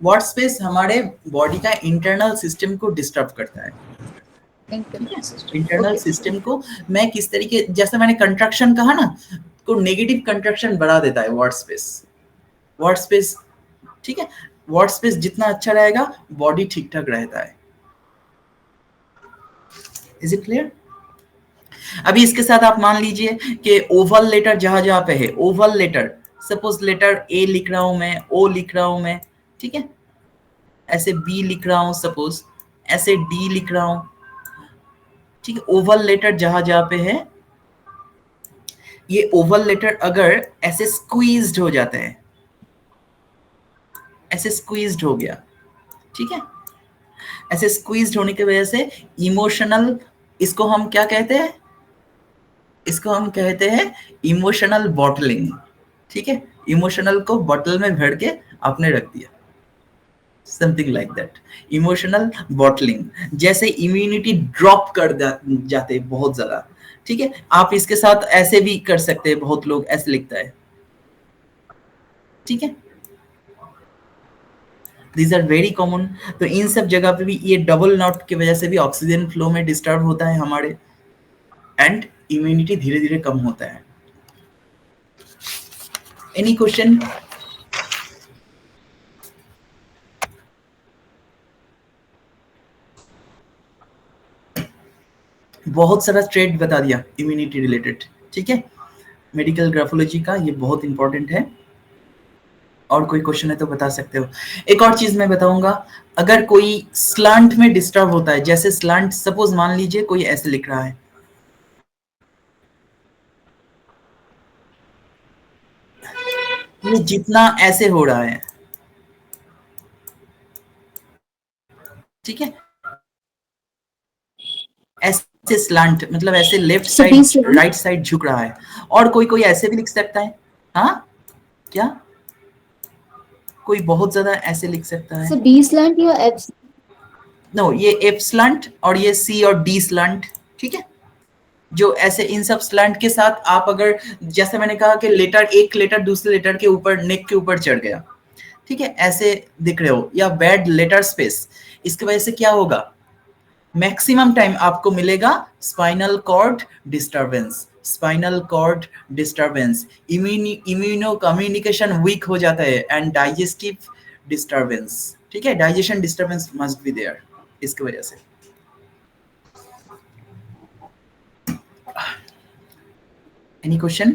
Speaker 1: Word space हमारे body का internal system को disturb करता है, internal system को। मैं किस तरीके, जैसे मैंने कंट्रक्शन कहा ना, को नेगेटिव कंट्रक्शन बढ़ा देता है वर्ड स्पेस। वर्ड स्पेस, ठीक है? वर्ड स्पेस जितना अच्छा रहेगा, बॉडी ठीक ठाक रहता है। Is it clear? अभी इसके साथ आप मान लीजिए कि ओवल लेटर जहां जहां पे है, oval letter, suppose letter A लिख रहा हूं मैं, ओ लिख रहा हूं मैं, ठीक है? ऐसे बी लिख रहा हूं सपोज, ऐसे डी लिख रहा हूं, ठीक है? ओवल लेटर जहां जहां पे है, ये ओवल लेटर अगर ऐसे स्क्वीज्ड हो जाते हैं, ऐसे स्क्वीज्ड हो गया, ठीक है? ऐसे स्क्वीज्ड होने की वजह से इमोशनल, इसको हम क्या कहते हैं? इसको हम कहते हैं इमोशनल बॉटलिंग, ठीक है? इमोशनल को बॉटल में भर के आपने रख दिया, something like that, emotional bottling. जैसे इम्यूनिटी ड्रॉप कर जाते बहुत ज्यादा, ठीक है? आप इसके साथ ऐसे भी कर सकते हैं, बहुत लोग ऐसे लिखता है, ठीक है? These are very common। तो इन सब जगह पे भी ये डबल नॉट की वजह से भी ऑक्सीजन फ्लो में डिस्टर्ब होता है हमारे, एंड इम्यूनिटी धीरे धीरे कम होता है। Any question? बहुत सारा ट्रेड बता दिया इम्यूनिटी रिलेटेड, ठीक है। मेडिकल ग्राफोलॉजी का ये बहुत इंपॉर्टेंट है। और कोई क्वेश्चन है तो बता सकते हो। एक और चीज मैं बताऊंगा, अगर कोई स्लांट में डिस्टर्ब होता है, जैसे स्लांट सपोज मान लीजिए कोई ऐसे लिख रहा है, ये जितना ऐसे हो रहा है, ठीक है, ऐसे स्लांट मतलब ऐसे लेफ्ट साइड राइट साइड झुक रहा है, और कोई कोई ऐसे भी लिख सकता है। हाँ क्या, कोई बहुत ज्यादा ऐसे लिख सकता है।
Speaker 4: बी स्लैंट या एफ?
Speaker 1: नो, ये एफ स्लंट और ये सी और डी स्लंट, ठीक है। जो ऐसे इन सब स्लंट के साथ आप अगर, जैसे मैंने कहा कि लेटर, एक लेटर दूसरे लेटर के ऊपर, नेक के ऊपर चढ़ गया, ठीक है, ऐसे दिख रहे हो, या बैड लेटर स्पेस, इसकी वजह से क्या होगा, मैक्सिमम टाइम आपको मिलेगा spinal cord disturbance, spinal cord disturbance, immuno communication weak हो जाता है, एंड डाइजेस्टिव डिस्टरबेंस, ठीक है, digestion disturbance must be there इसकी वजह से। Any question?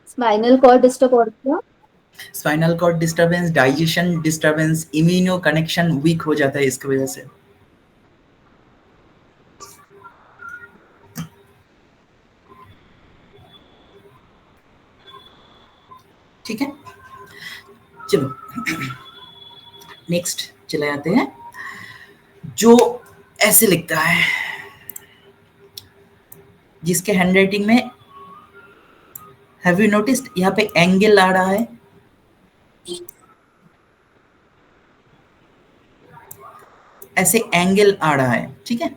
Speaker 4: Spinal cord disturb और क्या?
Speaker 1: Spinal cord disturbance, digestion disturbance, immuno connection weak हो जाता है इसकी वजह से। ठीक है, चलो नेक्स्ट चले जाते हैं। जो ऐसे लिखता है, जिसके हैंडराइटिंग में, हैव यू नोटिस्ड यहाँ पे एंगल आ रहा है, ऐसे एंगल आ रहा है, ठीक है।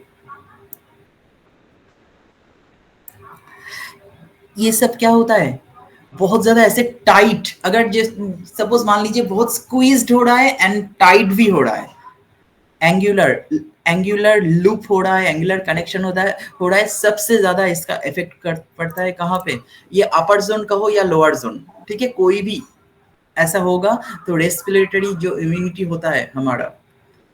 Speaker 1: ये सब क्या होता है, बहुत ज्यादा ऐसे टाइट, अगर सपोज मान लीजिए बहुत स्क्वीज्ड हो रहा है एंड टाइट भी हो रहा है, एंगुलर लूप हो रहा है, एंगुलर कनेक्शन हो रहा है, सबसे ज्यादा इसका इफेक्ट पड़ता है कहाँ पे, ये अपर जोन कहो या लोअर जोन, ठीक है, कोई भी ऐसा होगा तो रेस्पिरेटरी जो इम्यूनिटी होता है हमारा,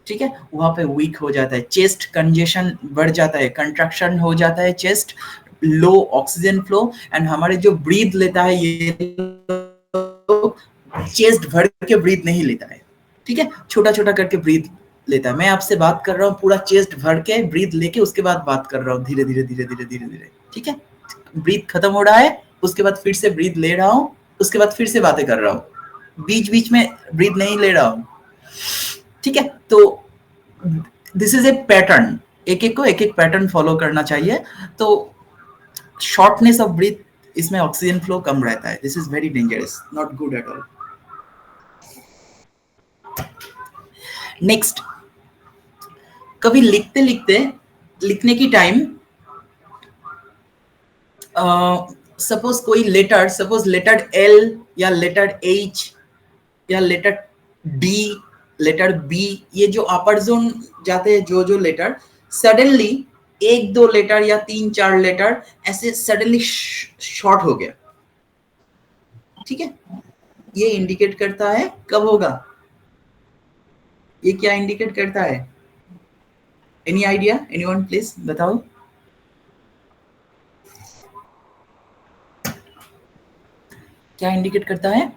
Speaker 1: ठीक है, वहां पे वीक हो जाता है, चेस्ट कंजेशन बढ़ जाता है, कंट्रैक्शन हो जाता है chest, low oxygen flow, and हमारे जो ब्रीथ लेता है ये चेस्ट भर के ब्रीथ नहीं लेता है, ठीक है, छोटा छोटा करके ब्रीथ लेता है। मैं आपसे बात कर रहा हूँ पूरा चेस्ट भर के ब्रीथ लेके उसके बाद बात कर रहा हूँ, धीरे धीरे धीरे धीरे धीरे धीरे, ठीक है, ब्रीथ खत्म हो रहा है, उसके बाद फिर से ब्रीथ ले रहा हूँ, उसके बाद फिर से बातें कर रहा हूँ, बीच बीच में ब्रीथ नहीं ले रहा हूँ, ठीक है। तो दिस इज ए पैटर्न, एक एक को एक एक पैटर्न फॉलो करना चाहिए, तो शॉर्टनेस ऑफ ब्रीथ, इसमें ऑक्सीजन फ्लो कम रहता है, this is very dangerous, not good at all. Next, कभी लिखते लिखते, लिखने की टाइम सपोज कोई लेटर, सपोज लेटर एल या लेटर एच या लेटर डी, लेटर बी, ये जो अपर जोन जाते हैं जो लेटर, सडनली एक दो लेटर या तीन चार लेटर ऐसे सडनली शॉर्ट हो गया, ठीक है, ये इंडिकेट करता है कब होगा, ये क्या इंडिकेट करता है, एनी आइडिया, एनीवन प्लीज बताओ। क्या इंडिकेट करता है,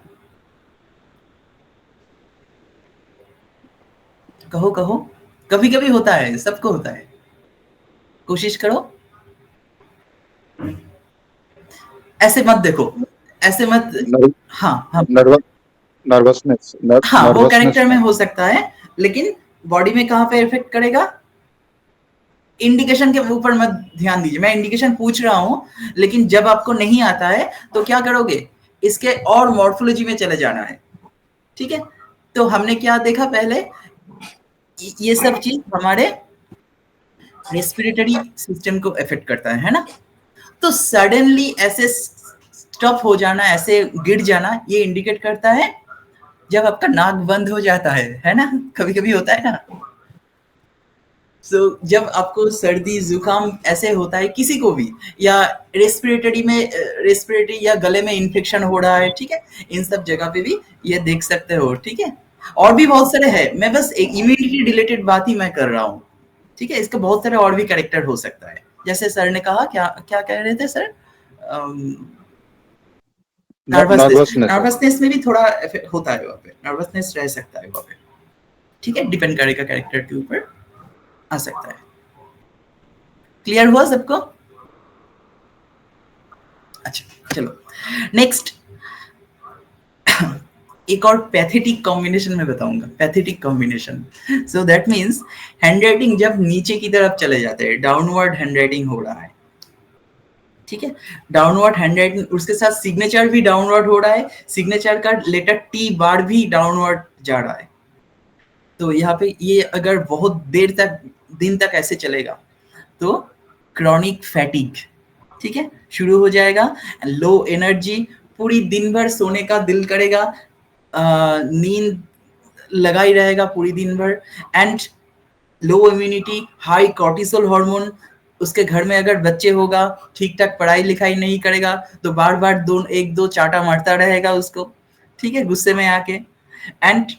Speaker 1: कहो कहो, कभी कभी होता है, सबको होता है, कोशिश करो, ऐसे मत देखो, ऐसे मत, हाँ हाँ
Speaker 6: नर्वसनेस,
Speaker 1: हाँ, वो कैरेक्टर में हो सकता है, लेकिन बॉडी में कहाँ पे इफेक्ट करेगा, इंडिकेशन के ऊपर मत ध्यान दीजिए, मैं इंडिकेशन पूछ रहा हूं, लेकिन जब आपको नहीं आता है तो क्या करोगे, इसके और मॉर्फोलॉजी में चले जाना है, ठीक है। तो हमने क्या देखा पहले, ये सब चीज हमारे रेस्पिरेटरी सिस्टम को इफेक्ट करता है ना, तो सडनली ऐसे स्टॉप हो जाना, ऐसे गिर जाना, ये इंडिकेट करता है जब आपका नाक बंद हो जाता है ना, कभी कभी होता है ना। So, जब आपको सर्दी जुकाम ऐसे होता है किसी को भी, या रेस्पिरेटरी या गले में इन्फेक्शन हो रहा है, ठीक है, इन सब जगह पे भी ये देख सकते हो, ठीक है। और भी बहुत सारे हैं, मैं बस एक इम्यूनिटी रिलेटेड बात ही मैं कर रहा हूँ, ठीक है, इसका बहुत सारे और भी कैरेक्टर हो सकता है, जैसे सर ने कहा, क्या क्या कह रहे थे सर?
Speaker 6: Nervousness.
Speaker 1: नर्वसनेस में भी थोड़ा होता है, वहाँ पे नर्वसनेस रह सकता है वहाँ पे, ठीक है, डिपेंड करेगा कैरेक्टर के ऊपर, आ सकता है। क्लियर हुआ सबको? अच्छा चलो नेक्स्ट, एक और पैथेटिक कॉम्बिनेशन में बताऊंगा, pathetic combination. So that means handwriting जब नीचे की तरफ चले जाते हैं, डाउनवर्ड हैंडराइटिंग हो रहा है, ठीक है, डाउनवर्ड हैंडराइटिंग, उसके साथ सिग्नेचर भी डाउनवर्ड हो रहा है, सिग्नेचर का लेटर टी बार भी डाउनवर्ड जा रहा है। तो यहाँ पे ये अगर बहुत देर तक, दिन तक ऐसे चलेगा तो क्रॉनिक फैटिग, ठीक है, शुरू हो जाएगा। लो एनर्जी, पूरी दिन भर सोने का दिल करेगा, नींद लगा ही रहेगा पूरी दिन भर, and low immunity, high cortisol hormone. उसके घर में अगर बच्चे होगा, ठीक ठाक पढ़ाई लिखाई नहीं करेगा तो बार बार एक दो चाटा मारता रहेगा उसको, ठीक है, गुस्से में आके। एंड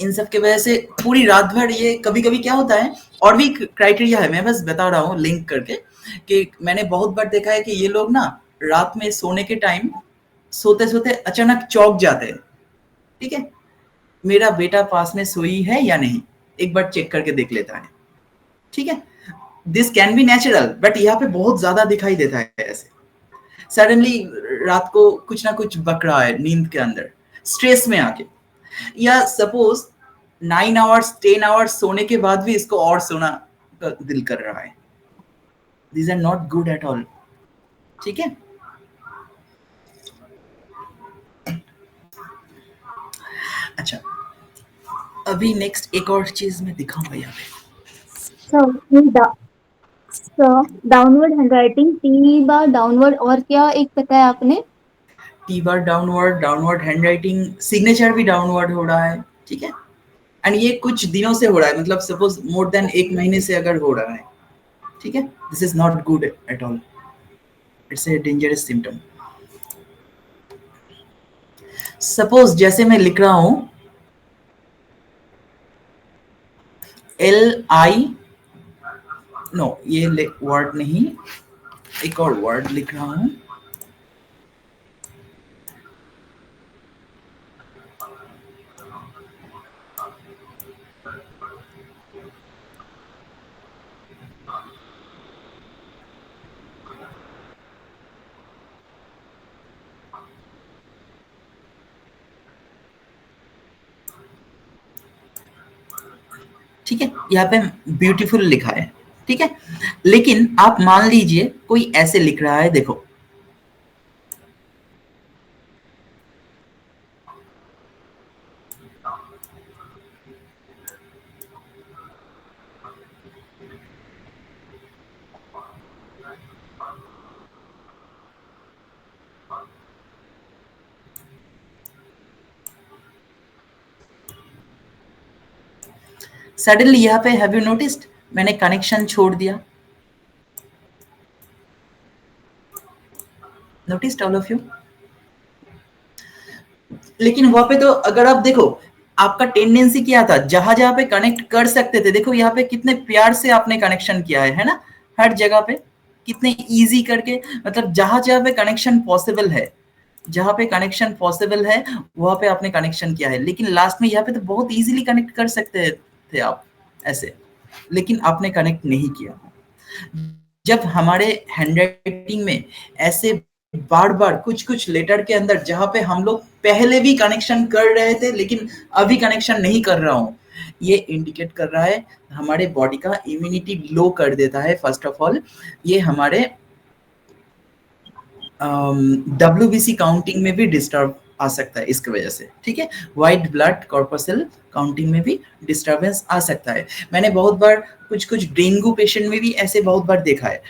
Speaker 1: इन सब के वजह से पूरी रात भर ये, कभी कभी क्या होता है, और भी क्राइटेरिया है, मैं बस बता रहा हूँ लिंक करके, कि मैंने बहुत बार देखा है कि ये लोग ना रात में सोने के टाइम सोते सोते अचानक चौंक जाते हैं, ठीक है, मेरा बेटा पास में सोई है या नहीं, एक बार चेक करके देख लेता है, ठीक है। This can be natural, but यहाँ पे बहुत ज्यादा दिखाई देता है ऐसे, सडनली रात को कुछ ना कुछ बक रहा है नींद के अंदर, स्ट्रेस में आके, या सपोज 9 आवर्स 10 आवर्स सोने के बाद भी इसको और सोना का दिल कर रहा है। These are not good at all, ठीक है। अच्छा, अभी नेक्स्ट एक और चीज मैं दिखाऊंगा यहाँ पे।
Speaker 4: Downward handwriting, T bar downward, और क्या एक पता है आपने?
Speaker 1: T bar downward, downward handwriting, signature भी डाउनवर्ड हो रहा है, ठीक है, एंड ये कुछ दिनों से हो रहा है, मतलब सपोज मोर देन 1 महीने से अगर हो रहा है, ठीक है, this is not good at all, it's a dangerous symptom. Suppose जैसे मैं लिख रहा हूं LI, नो ये वर्ड नहीं, एक और वर्ड लिख रहा हूं, ठीक है, यहाँ पे ब्यूटीफुल लिखा है, ठीक है, लेकिन आप मान लीजिए कोई ऐसे लिख रहा है, देखो सडनली यहाँ पे, हैव यू नोटिस्ड, मैंने कनेक्शन छोड़ दिया, नोटिस्ड ऑल ऑफ यू। लेकिन वहां पे तो अगर आप देखो, आपका टेंडेंसी क्या था, जहां जहां पे कनेक्ट कर सकते थे, देखो यहाँ पे कितने प्यार से आपने कनेक्शन किया है ना, हर जगह पे कितने इजी करके, मतलब जहां जहां पे कनेक्शन पॉसिबल है, जहां पे कनेक्शन पॉसिबल है वहां पे आपने कनेक्शन किया है। लेकिन लास्ट में यहाँ पे तो बहुत इजीली कनेक्ट कर सकते थे आप ऐसे, लेकिन आपने कनेक्ट नहीं किया। जब हमारे हैंडराइटिंग में ऐसे बार बार कुछ कुछ लेटर के अंदर जहां पे हम लोग पहले भी कनेक्शन कर रहे थे लेकिन अभी कनेक्शन नहीं कर रहा हूं, ये इंडिकेट कर रहा है हमारे बॉडी का इम्यूनिटी लो कर देता है। फर्स्ट ऑफ ऑल ये हमारे WBC काउंटिंग में भी डिस्टर्ब आ सकता है इसकी वजह से, ठीक है, व्हाइट ब्लड कॉर्पसल काउंटिंग में भी डिस्टर्बेंस आ सकता है। मैंने बहुत बार कुछ डेंगू पेशेंट में भी ऐसे बहुत बार देखा है,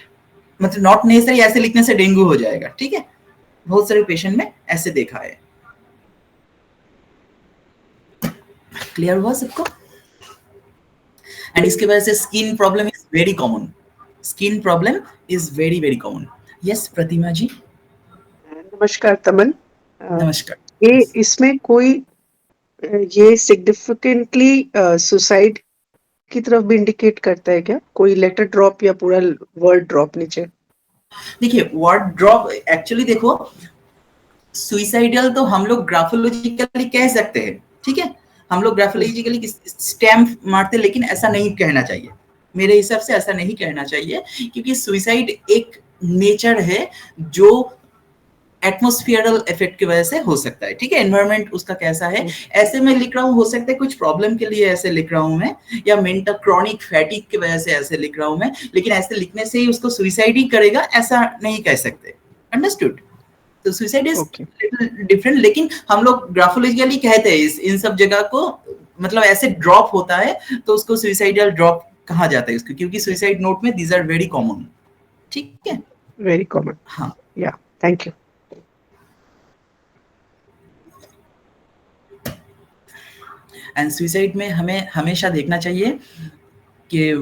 Speaker 1: मतलब नॉट नेसेसरी ऐसे लिखने से डेंगू हो जाएगा, ठीक है, बहुत सारे पेशेंट में ऐसे देखा है। क्लियर हुआ सबको? एंड इसके वजह से skin problem is very common, skin problem is very very common. Yes Pratima ji.
Speaker 7: नमस्कार तमन।
Speaker 1: नमस्कार।
Speaker 7: ये इसमें कोई ये सिग्निफिकेंटली सुसाइड की तरफ भी इंडिकेट करता है क्या? कोई लेटर ड्रॉप या पूरा वर्ड ड्रॉप नीचे?
Speaker 1: देखिए वर्ड ड्रॉप एक्चुअली देखो, सुइसाइडल तो हम लोग ग्राफोलॉजिकली कह सकते हैं, ठीक है, हम लोग ग्राफोलॉजिकली स्टैम्प मारते, लेकिन ऐसा नहीं कहना चाहिए, मेरे हिसाब से ऐसा नहीं कहना चाहिए, क्योंकि सुइसाइड एक नेचर है जो एटमॉस्फेरिकल इफेक्ट की वजह से हो सकता है, ठीक है, एनवायरनमेंट उसका कैसा है, ऐसे मैं लिख रहा हूँ, हो सकता है कुछ प्रॉब्लम के लिए ऐसे लिख रहा हूँ मैं, या मेंटल क्रॉनिक फैटिग की वजह से ऐसे लिख रहा हूँ मैं, लेकिन ऐसे लिखने से ही उसको सुइसाइड ही करेगा ऐसा नहीं कह सकते, अंडरस्टूड। तो सुइसाइड इज लिटिल डिफरेंट, लेकिन हम लोग ग्राफोलॉजिकली कहते हैं इन सब जगह को, मतलब ऐसे ड्रॉप होता है तो उसको सुइसाइडल ड्रॉप कहा जाता है उसको, क्योंकि सुइसाइड नोट में दीज आर वेरी कॉमन, ठीक है,
Speaker 7: वेरी कॉमन।
Speaker 1: हाँ,
Speaker 7: या थैंक यू।
Speaker 1: एंड सुइसाइड में हमें हमेशा देखना चाहिए कि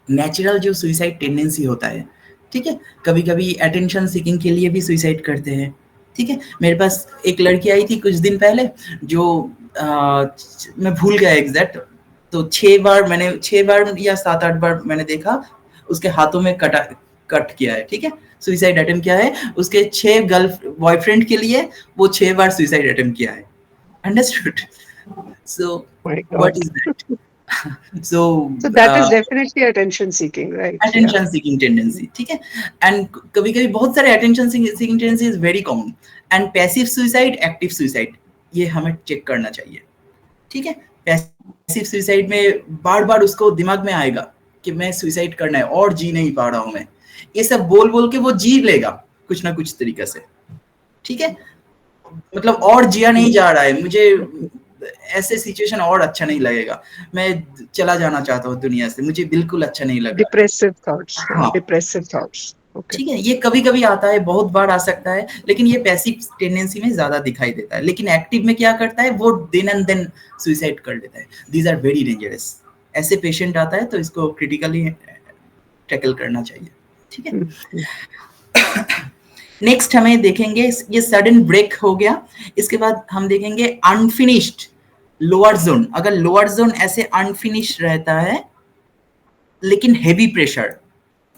Speaker 1: नेचुरल जो सुइसाइड टेंडेंसी होता है, ठीक है, कभी कभी अटेंशन सीकिंग के लिए भी सुइसाइड करते हैं, ठीक है, मेरे पास एक लड़की आई थी कुछ दिन पहले जो मैं भूल गया एग्जैक्ट, तो 6 बार या 7-8 बार मैंने देखा उसके हाथों में कट किया है, ठीक है, सुइसाइड अटेम्प्ट किया है, उसके 6 गर्ल बॉयफ्रेंड के लिए वो 6 बार सुइसाइड अटेम्प्ट किया है, understood, so what is that? So
Speaker 7: that is definitely attention seeking, right?
Speaker 1: attention seeking tendency, ठीक है, and कभी-कभी बहुत सारे attention seeking tendency is very common, and passive suicide, active suicide, ये हमें चेक करना चाहिए, ठीक है, passive suicide में बार-बार उसको दिमाग में आएगा कि मैं सुसाइड करना है और जी नहीं पा रहा हूं मैं, ये सब बोल के वो जी लेगा कुछ ना कुछ तरीके से, ठीक है, मतलब और जिया नहीं जा रहा है, मुझे ऐसे सिचुएशन और अच्छा नहीं लगेगा, मैं चला जाना चाहता हूँ दुनिया से, मुझे बिल्कुल अच्छा नहीं लग रहा।
Speaker 7: डिप्रेसिव थॉट्स,
Speaker 1: हाँ,
Speaker 7: डिप्रेसिव थॉट्स, ओके,
Speaker 1: ठीक है, ये कभी-कभी आता है, बहुत बार आ सकता है, लेकिन ये पैसिव टेंडेंसी में ज्यादा दिखाई देता है, लेकिन एक्टिव में क्या करता है वो देन एंड देन सुसाइड कर लेता है, दीज आर वेरी डेंजरस, ऐसे पेशेंट आता है तो इसको क्रिटिकली टैकल करना चाहिए, ठीक है। नेक्स्ट हमें देखेंगे, ये सडन ब्रेक हो गया, इसके बाद हम देखेंगे अनफिनिश्ड लोअर जोन, अगर लोअर जोन ऐसे अनफिनिश्ड रहता है लेकिन हेवी प्रेशर,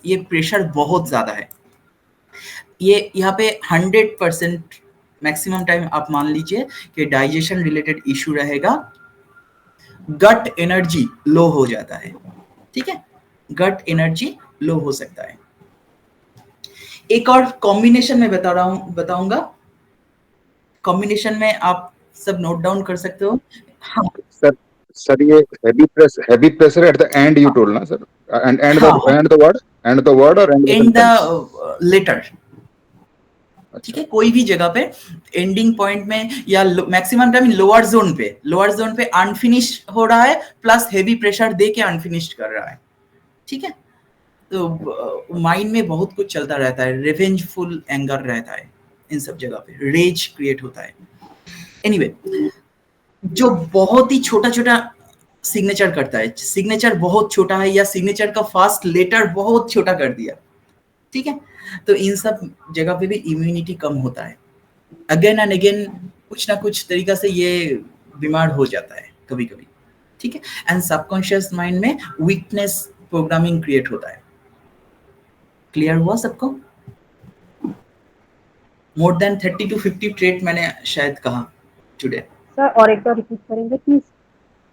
Speaker 1: ये प्रेशर बहुत ज्यादा है, ये यहाँ पे 100% मैक्सिमम टाइम आप मान लीजिए कि डाइजेशन रिलेटेड इशू रहेगा, गट एनर्जी लो हो जाता है, ठीक है, गट एनर्जी लो हो सकता है। एक और कॉम्बिनेशन में बताऊंगा, कॉम्बिनेशन में आप सब नोट डाउन कर सकते हो। हाँ
Speaker 6: सर ये heavy pressure at the end you told ना sir, and the word or
Speaker 1: end the letter, ठीक है, कोई भी जगह पे एंडिंग पॉइंट में या मैक्सिमम टाइम लोअर जोन पे अनफिनिश हो रहा है प्लस हेवी प्रेशर दे के अनफिनिश्ड कर रहा है, ठीक है, तो माइंड में बहुत कुछ चलता रहता है, रिवेंजफुल एंगर रहता है, इन सब जगह पे रेज क्रिएट होता है। एनीवे, जो बहुत ही छोटा सिग्नेचर करता है, सिग्नेचर बहुत छोटा है या सिग्नेचर का फास्ट लेटर बहुत छोटा कर दिया, ठीक है, तो इन सब जगह पे भी इम्यूनिटी कम होता है, अगेन एंड अगेन कुछ ना कुछ तरीका से ये बीमार हो जाता है कभी-कभी, ठीक है, एंड सबकॉन्शियस माइंड में वीकनेस प्रोग्रामिंग क्रिएट होता है। क्लियर हुआ सबको? मोर देन 30 to 50 ट्रेट मैंने शायद कहा टुडे।
Speaker 3: सर और एक बार रिपीट करेंगे प्लीज?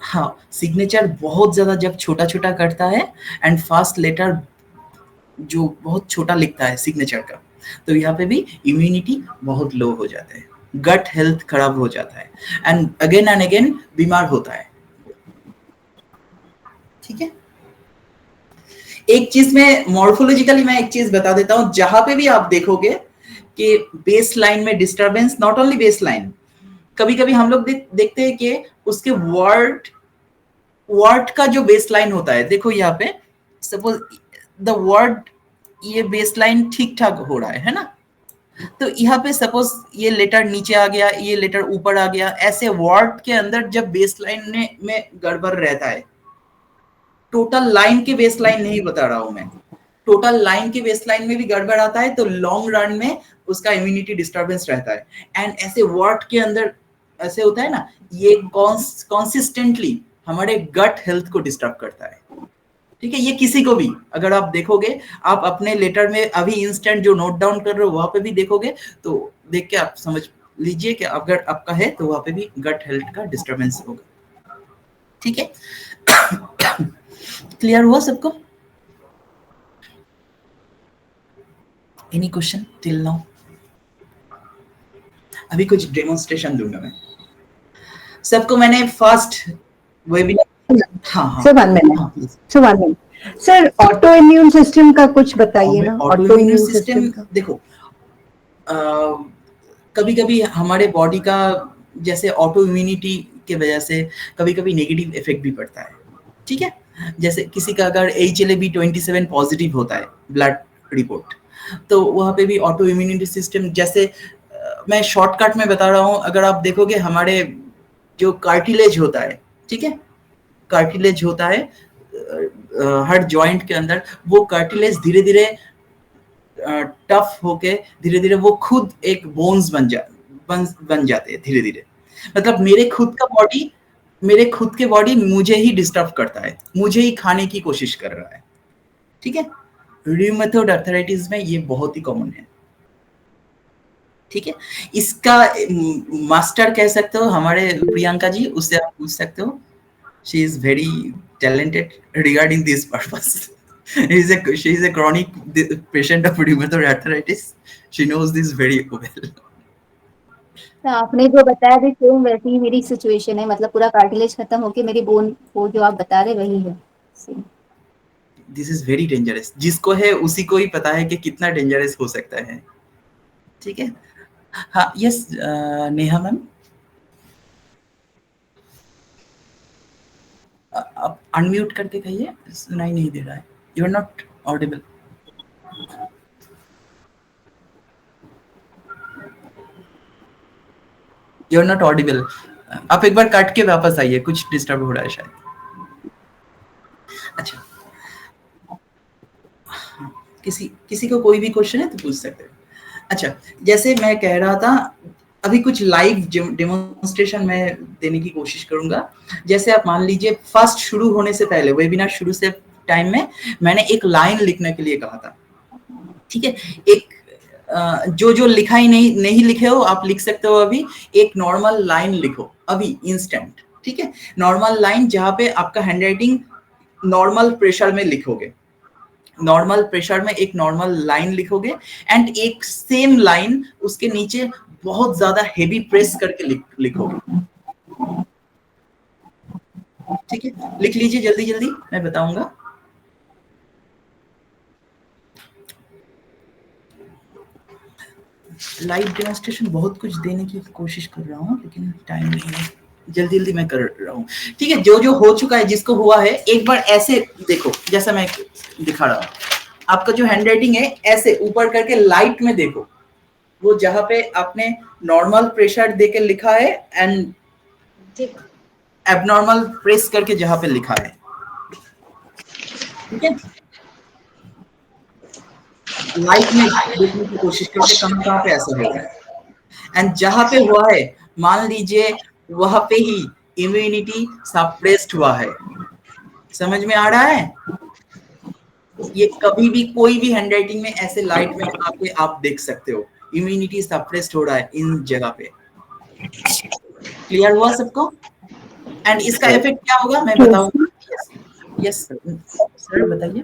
Speaker 1: हाँ, सिग्नेचर बहुत ज्यादा जब छोटा करता है एंड फास्ट लेटर जो बहुत छोटा लिखता है सिग्नेचर का, तो यहाँ पे भी इम्यूनिटी बहुत लो हो जाता है, गट हेल्थ खराब हो जाता है एंड अगेन बीमार होता है, ठीक है। एक चीज में मॉर्फोलॉजिकली मैं एक चीज बता देता हूं, जहां पे भी आप देखोगे कि बेस लाइन में disturbance, not only base line, कभी-कभी हम लोग देखते हैं कि उसके वर्ड का जो बेस लाइन होता है, देखो यहाँ पे सपोज द वर्ड, ये बेस लाइन ठीक ठाक हो रहा है ना, तो यहाँ पे सपोज ये लेटर नीचे आ गया, ये लेटर ऊपर आ गया, ऐसे वर्ड के अंदर जब बेस लाइन में गड़बड़ रहता है, टोटल लाइन के बेस लाइन नहीं बता रहा हूं मैं, टोटल लाइन के बेस लाइन में भी गड़बड़ आता है, तो लॉन्ग रन में उसका इम्यूनिटी डिस्टर्बेंस रहता है। एंड ऐसे वर्ड के अंदर ऐसे होता है ना, ये कॉन्सिस्टेंटली हमारे गट हेल्थ को डिस्टर्ब करता है। ठीक है, ये किसी को भी अगर आप देखोगे, आप अपने लेटर में अभी इंस्टेंट जो नोट डाउन कर रहे हो वहां पे भी देखोगे, तो देख के आप समझ लीजिए कि अगर आपका है तो वहां पे भी गट हेल्थ का डिस्टर्बेंस होगा। ठीक है, क्लियर हुआ सबको? Any question till now? अभी कुछ डेमोन्स्ट्रेशन दूंगा मैं सबको। मैंने फर्स्ट वेबिनार, हाँ
Speaker 2: sir 1 minute, sir 1 minute sir, auto immune system का कुछ बताइए ना।
Speaker 1: ऑटो इम्यून सिस्टम देखो, कभी कभी हमारे बॉडी का जैसे ऑटो इम्यूनिटी के वजह से कभी कभी नेगेटिव इफेक्ट भी पड़ता है। ठीक है, जैसे किसी का अगर HLA-B27 पॉजिटिव होता है ब्लड रिपोर्ट, तो वहाँ पे भी ऑटो इम्यूनिटी सिस्टम, जैसे मैं शॉर्टकट में बता रहा हूँ, अगर आप देखोगे हमारे जो कार्टिलेज होता है, ठीक है, कार्टिलेज होता है हर जॉइंट के अंदर, वो कार्टिलेज धीरे धीरे टफ होके धीरे धीरे वो खुद एक बोन्स बन जाते हैं धीरे धीरे। मतलब मेरे खुद के बॉडी मुझे ही डिस्टर्ब करता है, मुझे ही खाने की कोशिश कर रहा है। ठीक है, रूमेटॉइड आर्थराइटिस में ये बहुत ही कॉमन है। ठीक है, इसका मास्टर कह सकते हो हमारे प्रियंका जी, उससे आप पूछ सकते हो। She is very talented regarding this purpose. she is a chronic patient of rheumatoid arthritis. She knows this very well.
Speaker 4: आपने जो बताया भी सेम वैसी ही मेरी सिचुएशन है, मतलब पूरा कार्टिलेज खत्म होके मेरी बोन को जो आप बता रहे वही है।
Speaker 1: This is very dangerous. जिसको है उसी को ही पता है कि कितना डेंजरस हो सकता है। ठीक है, हाँ, यस नेहा मैम, आप अनम्यूट करके कहिए, सुनाई नहीं दे रहा है। You are not audible. You are not audible. आप एक बार कट के वापस आइए, कुछ डिस्टर्ब हो रहा है शायद। अच्छा, किसी को कोई भी क्वेश्चन है तो पूछ सकते हैं। अच्छा, जैसे मैं कह रहा था, अभी कुछ लाइव डेमोन्स्ट्रेशन मैं देने की कोशिश करूंगा। जैसे आप मान लीजिए फर्स्ट शुरू होने से पहले, वेबिनार शुरू से टाइम में मैंने एक लाइन लिखने के लिए कहा था। ठीक है, एक जो लिखा ही नहीं लिखे हो आप लिख सकते हो। अभी एक नॉर्मल लाइन लिखो अभी इंस्टेंट। ठीक है, नॉर्मल लाइन जहां पे आपका हैंडराइटिंग नॉर्मल प्रेशर में लिखोगे, नॉर्मल प्रेशर में एक नॉर्मल लाइन लिखोगे, एंड एक सेम लाइन उसके नीचे बहुत ज्यादा हेवी प्रेस करके लिखोगे। ठीक है, लिख लीजिए जल्दी जल्दी, मैं बताऊंगा। लाइव डेमोन्स्ट्रेशन बहुत कुछ देने की कोशिश कर रहा हूँ, लेकिन टाइम नहीं है, जल्दी जल्दी मैं कर रहा हूँ। ठीक है, जो हो चुका है, जिसको हुआ है, एक बार ऐसे देखो, जैसा मैं दिखा रहा हूँ। आपका जो हैंडराइटिंग है ऐसे ऊपर करके लाइट में देखो, वो जहां पे आपने नॉर्मल प्रेशर देके लिखा है एंड एबनॉर्मल प्रेस करके जहां पे लिखा है। ठीक है, लाइट में देखने की कोशिश करके कहाँ पे ऐसा हो रहा है, एंड जहां पे हुआ है मान लीजिए वहां पे ही इम्यूनिटी सप्रेस्ड हुआ है। समझ में आ रहा है? ये कभी भी कोई भी हैंडराइटिंग में ऐसे लाइट में आके आप देख सकते हो, इम्यूनिटी सप्रेस्ड हो रहा है इन जगह पे। क्लियर हुआ सबको? एंड इसका इफेक्ट क्या होगा मैं बताऊंगा। यस सर बताइए।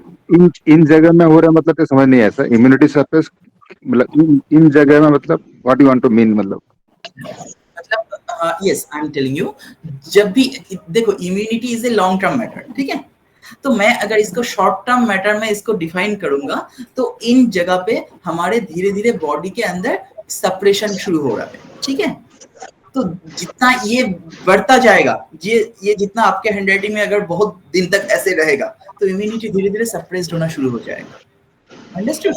Speaker 6: इन जगह में हो रहा है मतलब तो समझ नहीं आया सर, इम्यूनिटी सप्रेस मतलब इन जगह में मतलब what you want to mean, मतलब
Speaker 1: yes I am telling you, जब भी देखो immunity is a long term matter. ठीक है, तो मैं अगर इसको शॉर्ट टर्म मैटर में इसको डिफाइन करूंगा, तो इन जगह पे हमारे धीरे धीरे बॉडी के अंदर सप्रेशन शुरू हो रहा है। ठीक है, तो जितना ये बढ़ता जाएगा, ये जितना आपके हैंडराइटिंग में अगर बहुत दिन तक ऐसे रहेगा, तो इम्यूनिटी धीरे धीरे सप्रेस्ड होना शुरू हो जाएगा। अंडरस्टूड?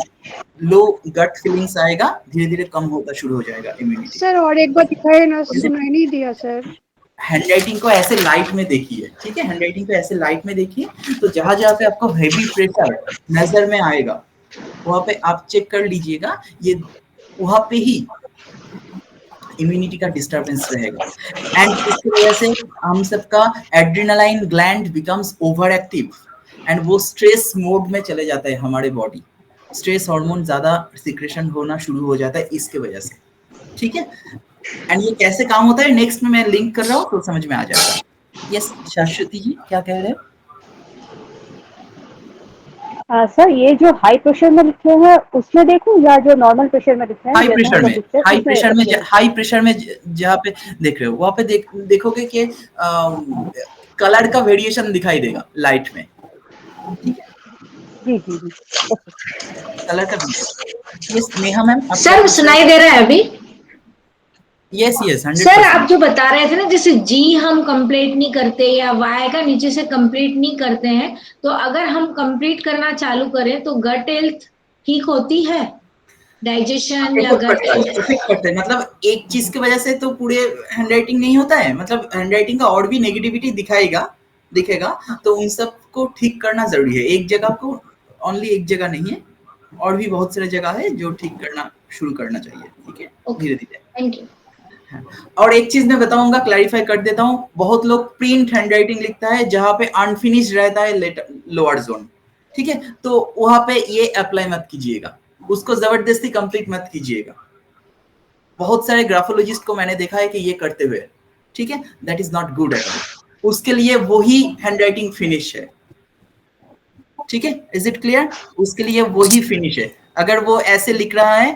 Speaker 1: लो गट फीलिंग्स आएगा, धीरे धीरे कम होता शुरू हो जाएगा इम्यूनिटी।
Speaker 3: सर और एक बार दिखाए ना, सुनाई नहीं दिया सर।
Speaker 1: हैंडराइटिंग को ऐसे लाइट में देखिए। ठीक है, हैंडराइटिंग को ऐसे लाइट में देखिए, तो जहां जहां पे आपको हेवी प्रेशर नजर में आएगा वहां पे आप चेक कर लीजिएगा, ये वहां पे ही इम्यूनिटी का डिस्टर्बेंस रहेगा एंड इसकी वजह से हम सबका adrenaline gland becomes over active and वो स्ट्रेस मोड में चले जाता है, हमारे बॉडी स्ट्रेस हार्मोन ज्यादा सिक्रेशन होना शुरू हो जाता है इसके वजह से, ठीक है। एंड ये कैसे काम होता है नेक्स्ट में मैं लिंक कर रहा हूँ तो समझ में आ जाएगा। यस शाश्वती जी क्या कह रहे हैं?
Speaker 3: सर ये जो हाई प्रेशर में लिखे हैं उसमें देखूं या जो नॉर्मल प्रेशर में लिखे हैं?
Speaker 1: हाई प्रेशर में जहाँ पे देख रहे हो वहाँ पे देखोगे कि कलर का वेरिएशन दिखाई देगा लाइट में, ठीक है।
Speaker 3: जी जी जी
Speaker 1: कलर का यस नेहा मैम
Speaker 8: सर सुनाई दे रहा है अभी?
Speaker 1: यस 100%।
Speaker 8: सर आप जो बता रहे थे ना, जैसे जी हम कंप्लीट नहीं करते या वाई का नीचे से कंप्लीट नहीं करते हैं, तो अगर हम कंप्लीट करना चालू करें तो गट हेल्थ ठीक होती है, डाइजेशन या गट
Speaker 1: इफेक्ट करते हैं। मतलब एक चीज की वजह से तो पूरे हैंडराइटिंग नहीं होता है, मतलब हैंडराइटिंग का और भी नेगेटिविटी दिखेगा तो उन सब को ठीक करना जरूरी है। एक जगह को ओनली एक जगह नहीं है, और भी बहुत सारे जगह है जो ठीक करना शुरू करना चाहिए, ठीक है, धीरे धीरे।
Speaker 8: Thank you.
Speaker 1: और एक चीज मैं बताऊंगा, क्लैरिफाई कर देता हूँ, बहुत लोग प्रिंट हैंडराइटिंग लिखता है जहां पे अनफिनिश रहता है लोअर जोन, ठीक है, तो वहां पे ये अप्लाई मत कीजिएगा, उसको जबरदस्ती कंप्लीट मत कीजिएगा। बहुत सारे ग्राफोलॉजिस्ट को मैंने देखा है कि ये करते हुए, ठीक है, that is not good at all. उसके लिए वही हैंडराइटिंग फिनिश है, ठीक है, इज इट क्लियर? उसके लिए वही फिनिश है। अगर वो ऐसे लिख रहा है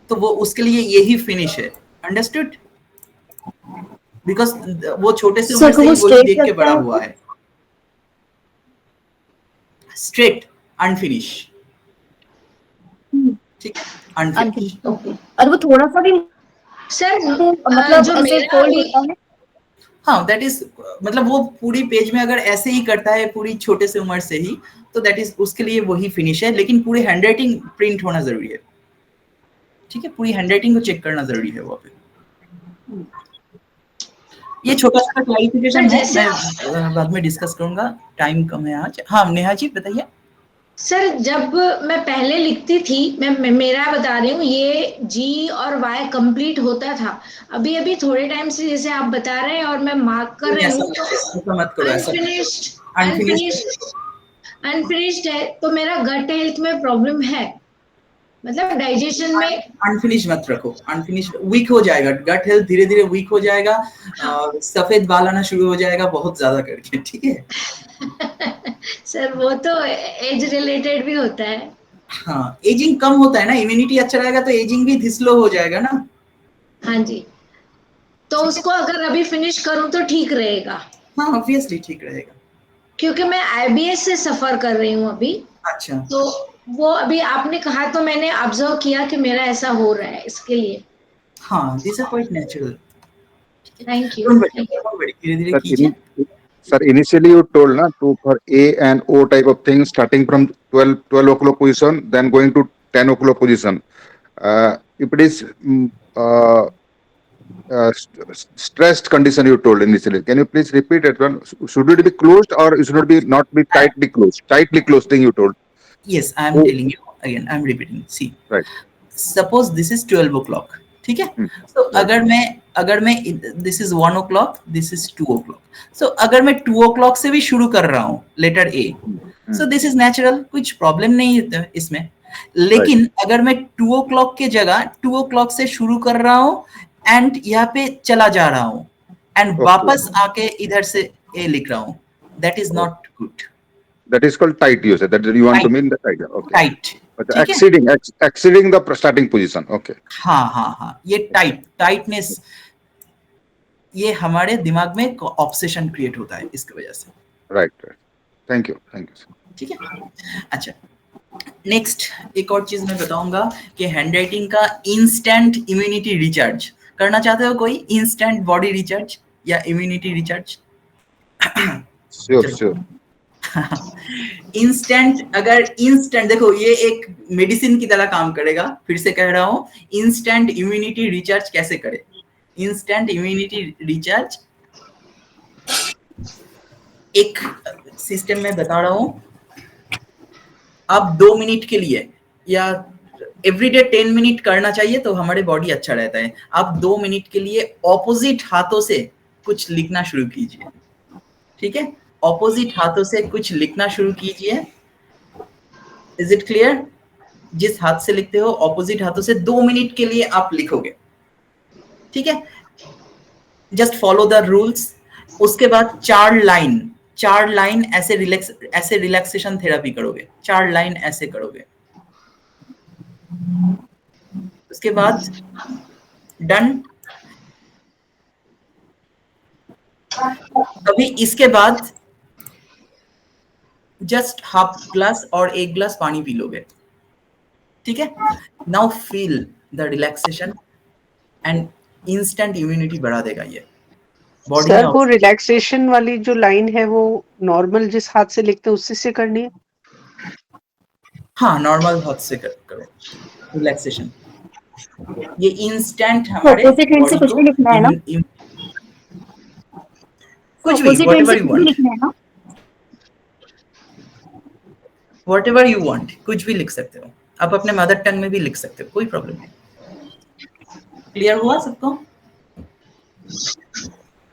Speaker 1: तो वो उसके लिए यही फिनिश है, अंडरस्टूड? बिकॉज वो छोटे से उम्र से ही वही देख के बड़ा हुआ है। स्ट्रेट अनफिनिश, ठीक है, अनफिनिश।
Speaker 4: और वो थोड़ा सा भी
Speaker 8: सर
Speaker 4: मतलब
Speaker 8: जो
Speaker 4: ऐसे फोल्ड होता है,
Speaker 1: हाँ दैट इज, मतलब वो पूरी पेज में अगर ऐसे ही करता है पूरी छोटे से उम्र से ही, तो दैट इज उसके लिए वही फिनिश है, लेकिन पूरी हैंडराइटिंग प्रिंट होना जरूरी है, ठीक है, पूरी हैंडराइटिंग को चेक करना जरूरी है वहाँ पे। ये छोटा सा क्लैरिफिकेशन है, मैं बाद में डिस्कस करूंगा, टाइम कम है आज। हाँ नेहा जी बताइए।
Speaker 8: सर जब मैं पहले लिखती थी, मैं मेरा बता रही हूँ, ये जी और वाई कंप्लीट होता था। अभी अभी थोड़े टाइम से जैसे आप बता रहे हैं और मैं मार्क कर रही हूँ,
Speaker 1: ऐसा मत करो,
Speaker 8: अनफिनिश्ड है, तो मेरा गट हेल्थ में प्रॉब्लम है, मतलब डाइजेशन में।
Speaker 1: अनफिनिश मत रखो, अनफिनिश वीक हो जाएगा, गट हेल्थ धीरे धीरे वीक हो जाएगा, सफेद बाल आना शुरू हो जाएगा बहुत ज्यादा करके, ठीक है।
Speaker 8: सर वो तो एज रिलेटेड भी होता है।
Speaker 1: हाँ एजिंग कम होता है ना, इम्यूनिटी अच्छा रहेगा तो एजिंग भी स्लो हो जाएगा ना।
Speaker 8: हाँ जी, तो उसको अगर अभी फिनिश करूं तो ठीक रहेगा?
Speaker 1: हाँ ऑब्वियसली ठीक रहेगा,
Speaker 8: क्योंकि मैं आईबीएस से सफर कर रही हूँ अभी।
Speaker 1: अच्छा,
Speaker 8: तो वो अभी आपने कहा तो मैंने ऑब्जर्व किया कि मेरा ऐसा हो रहा है, इसके लिए।
Speaker 1: हाँ this is quite natural.
Speaker 8: Thank you.
Speaker 1: धीरे धीरे कीजिए।
Speaker 6: Sir, initially you told na for A and O type of things, starting from 12 o'clock position, then going to 10 o'clock position. If it is stressed condition you told initially, can you please repeat it one? Should it be closed or should it be not be tightly closed? Tightly closed thing you told.
Speaker 1: Yes, I am telling you again. I am repeating. See,
Speaker 6: right.
Speaker 1: Suppose this is 12 o'clock. ठीक है, तो अगर मैं this is 1 o'clock, this is 2 o'clock, सो अगर मैं 2 o'clock से भी शुरू कर रहा हूँ letter A, so this is natural, कुछ प्रॉब्लम नहीं है इसमें। लेकिन अगर मैं 2 o'clock के जगह 2 o'clock से शुरू कर रहा हूँ एंड यहाँ पे चला जा रहा हूँ एंड वापस आके इधर से ए लिख रहा हूँ, that is not good.
Speaker 6: That is called tight. You said that you want to mean the tight. Okay.
Speaker 1: Tight.
Speaker 6: But exceeding the starting position. Okay.
Speaker 1: हाँ, ये टाइटनेस, ये हमारे दिमाग में ऑब्सेशन क्रिएट होता है इसकी वजह से।
Speaker 6: Right. Thank you.
Speaker 1: ठीक है, अच्छा नेक्स्ट एक और चीज मैं बताऊंगा कि हैंडराइटिंग का इंस्टेंट इम्यूनिटी रिचार्ज करना चाहते हो कोई? इंस्टेंट बॉडी रिचार्ज या इम्यूनिटी रिचार्ज?
Speaker 6: Sure.
Speaker 1: इंस्टेंट, अगर इंस्टेंट देखो ये एक मेडिसिन की तरह काम करेगा, फिर से कह रहा हूं, इंस्टेंट इम्यूनिटी रिचार्ज कैसे करे? इंस्टेंट इम्यूनिटी रिचार्ज एक सिस्टम में बता रहा हूं। आप 2 मिनट के लिए या एवरीडे 10 मिनट करना चाहिए तो हमारे बॉडी अच्छा रहता है। आप 2 मिनट के लिए ऑपोजिट हाथों से कुछ लिखना शुरू कीजिए, ठीक है? ऑपोजिट हाथों से कुछ लिखना शुरू कीजिए। Is it clear? जिस हाथ से लिखते हो ऑपोजिट हाथों से 2 मिनट के लिए आप लिखोगे, ठीक है? Just follow the rules. उसके बाद 4 लाइन ऐसे रिलैक्सेशन थेरेपी करोगे, 4 लाइन ऐसे करोगे। उसके बाद डन। अभी इसके बाद जस्ट हाफ ग्लास और 1 ग्लास पानी पी लोगे, ठीक है? Now feel the relaxation and instant immunity बढ़ा देगा ये बॉडी
Speaker 7: सर
Speaker 1: में।
Speaker 7: वो रिलैक्सेशन वाली जो लाइन है वो नॉर्मल जिस हाथ से लिखते हैं उससे करनी है?
Speaker 1: हाँ, नॉर्मल हाथ से करो रिलैक्सेशन। ये इंस्टेंट हमारे
Speaker 4: ऑपोजिट हैंड से
Speaker 1: बॉडी
Speaker 4: कुछ
Speaker 1: को
Speaker 4: भी लिखना है ना?
Speaker 1: कुछ भी,
Speaker 4: ऑपोजिट हैंड
Speaker 1: व्हाटएवर
Speaker 4: से
Speaker 1: यू
Speaker 4: कुछ भी
Speaker 1: वांट,
Speaker 4: लिखना है ना?
Speaker 1: व्हाटएवर यू वांट, कुछ भी लिख सकते हो। आप अपने मदर टंग में भी लिख सकते हो, कोई प्रॉब्लम नहीं। क्लियर हुआ सबको?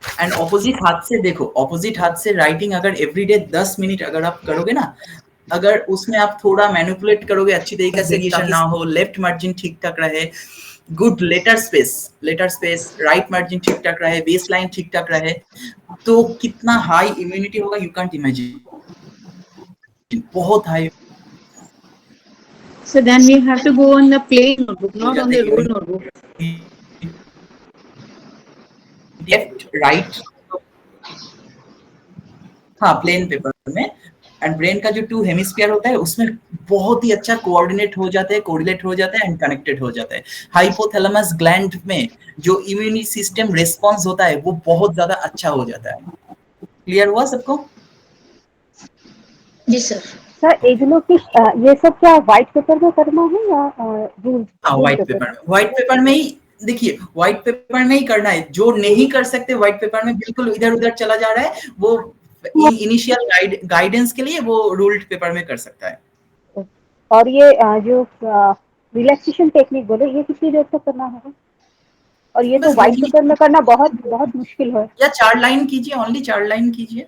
Speaker 1: एंड ऑपोजिट हाथ से देखो, ऑपोजिट हाथ से राइटिंग अगर एवरीडे 10 मिनट अगर आप करोगे ना, अगर उसमें आप थोड़ा मैनिपुलेट करोगे अच्छी तरीके से, ना हो, लेफ्ट मार्जिन ठीक ठाक रहे, good letter space, right margin ठीक ठाक रहे, बेस लाइन ठीक ठाक रहे, तो कितना हाई इम्यूनिटी होगा यू कांट इमेजिन, बहुत high.
Speaker 5: So then we have to go on the plain notebook, not on the ruled notebook.
Speaker 1: Left right, हाँ प्लेन पेपर में। एंड ब्रेन का जो 2 हेमिस्फीयर होता है उसमें बहुत ही अच्छा कोऑर्डिनेट हो जाते हैं, कोरिलेट हो जाते हैं एंड कनेक्टेड हो जाते हैं। हाइपोथैलेमस ग्लैंड में जो इम्यूनी सिस्टम रिस्पांस होता है वो बहुत ज्यादा अच्छा हो जाता है। क्लियर हुआ सबको?
Speaker 8: जी सर।
Speaker 3: सर ये सब क्या व्हाइट पेपर में करना है या रूल?
Speaker 1: हाँ, व्हाइट पेपर में ही देखिए, व्हाइट पेपर में ही करना है। जो नहीं कर सकते व्हाइट पेपर में, बिल्कुल इधर उधर चला जा रहा है, वो इनिशियल गाइडेंस के लिए वो रूल्ड पेपर में कर सकता है।
Speaker 3: और ये जो रिलैक्सेशन टेक्निक बोले, ये कितनी देर तक करना होगा? और ये तो व्हाइट पेपर में करना बहुत बहुत मुश्किल है।
Speaker 1: या 4 लाइन कीजिए, ओनली 4 लाइन कीजिए,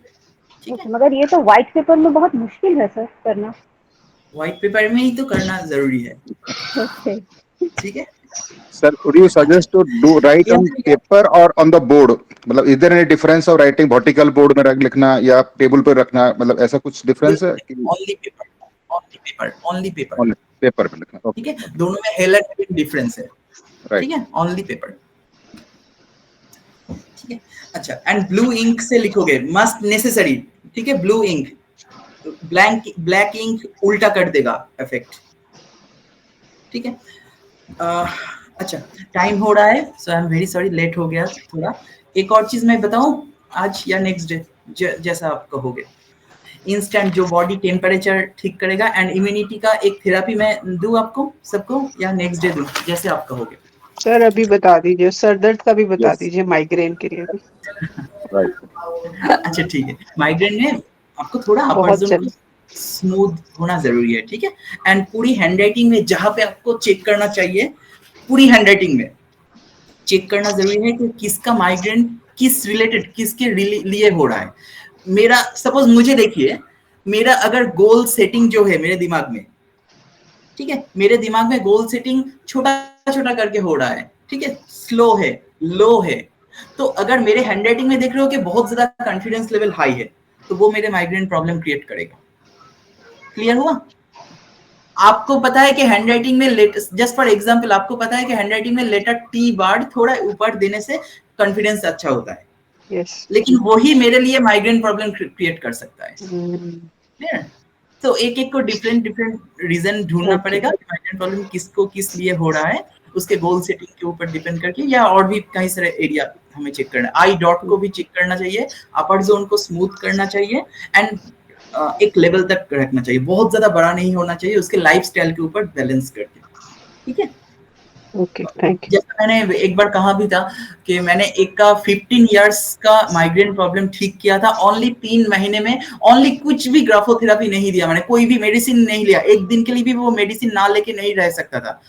Speaker 1: ठीक है?
Speaker 3: मगर ये तो व्हाइट पेपर में बहुत मुश्किल है सर करना।
Speaker 1: व्हाइट पेपर में ही तो करना जरूरी है, ठीक है?
Speaker 6: Sir, would you suggest to write on paper or on the board? मतलब is there any difference of writing vertical board में लिखना या टेबल पर रखना, मतलब ऐसा कुछ डिफरेंस है?
Speaker 1: ओनली पेपर
Speaker 6: पेपर पे लिखना,
Speaker 1: ठीक है? दोनों में हेलर डिफरेंस है,
Speaker 6: राइट?
Speaker 1: ठीक है? ओनली पेपर, ठीक है? अच्छा, एंड ब्लू इंक से लिखोगे, मस्ट नेसेसरी, ठीक है? ब्लू इंक, ब्लैक इंक उल्टा कर देगा इफेक्ट, ठीक है? अच्छा, टाइम हो रहा है, so I am very sorry, late हो गया थोड़ा। एक और चीज मैं बताऊं आज या नेक्स्ट डे, जैसा आप कहोगे। इंस्टेंट जो बॉडी टेम्परेचर ठीक करेगा एंड इम्यूनिटी का एक थेरेपी मैं दूं आपको सबको, या नेक्स्ट डे दूं, जैसे आप कहोगे।
Speaker 7: सर अभी बता दीजिए, सर दर्द का भी बता दीजिए, माइग्रेन के लिए भी।
Speaker 1: अच्छा ठीक है, माइग्रेन में आपको थोड़ा अपर जोन स्मूथ होना जरूरी है, ठीक है? एंड पूरी हैंडराइटिंग में जहां पे आपको चेक करना चाहिए, पूरी हैंडराइटिंग में चेक करना जरूरी है कि किसका माइग्रेन किस रिलेटेड, किसके लिए हो रहा है। मेरा सपोज, मुझे देखिए, मेरा अगर गोल सेटिंग जो है मेरे दिमाग में, ठीक है, मेरे दिमाग में गोल सेटिंग छोटा छोटा करके हो रहा है, ठीक है, स्लो है, लो है, तो अगर मेरे हैंडराइटिंग में देख रहे हो कि बहुत ज्यादा कॉन्फिडेंस लेवल हाई है, तो वो मेरे माइग्रेन प्रॉब्लम क्रिएट करेगा। क्लियर हुआ? आपको पता है कि हैंडराइटिंग में, जस्ट फॉर एग्जांपल, आपको पता है कि हैंडराइटिंग में लेटर टी बार थोड़ा ऊपर देने से कॉन्फिडेंस अच्छा होता है,
Speaker 7: yes.
Speaker 1: लेकिन वही मेरे लिए माइग्रेन प्रॉब्लम क्रिएट कर सकता है। क्लियर? तो एक एक को डिफरेंट रीजन ढूंढना पड़ेगा कि माइग्रेन प्रॉब्लम किसको किस लिए हो रहा है, उसके गोल सेटिंग के ऊपर डिपेंड करके, या और भी कई सारे एरिया हमें चेक करना है। आई डॉट को भी चेक करना चाहिए, अपर जोन को स्मूथ करना चाहिए एंड एक लेवल तक रखना चाहिए, बहुत ज्यादा बड़ा नहीं होना चाहिए, उसके लाइफस्टाइल के ऊपर बैलेंस करके, ठीक है?
Speaker 7: Okay, thank you.
Speaker 1: जैसे मैंने एक बार कहा भी था कि मैंने एक का 15 इयर्स का माइग्रेन प्रॉब्लम ठीक किया था ओनली 3 महीने में। ओनली कुछ भी ग्राफोथेरेपी नहीं दिया मैंने, कोई भी मेडिसिन नहीं लिया, एक दिन के लिए भी वो मेडिसिन ना लेके नहीं रह सकता था।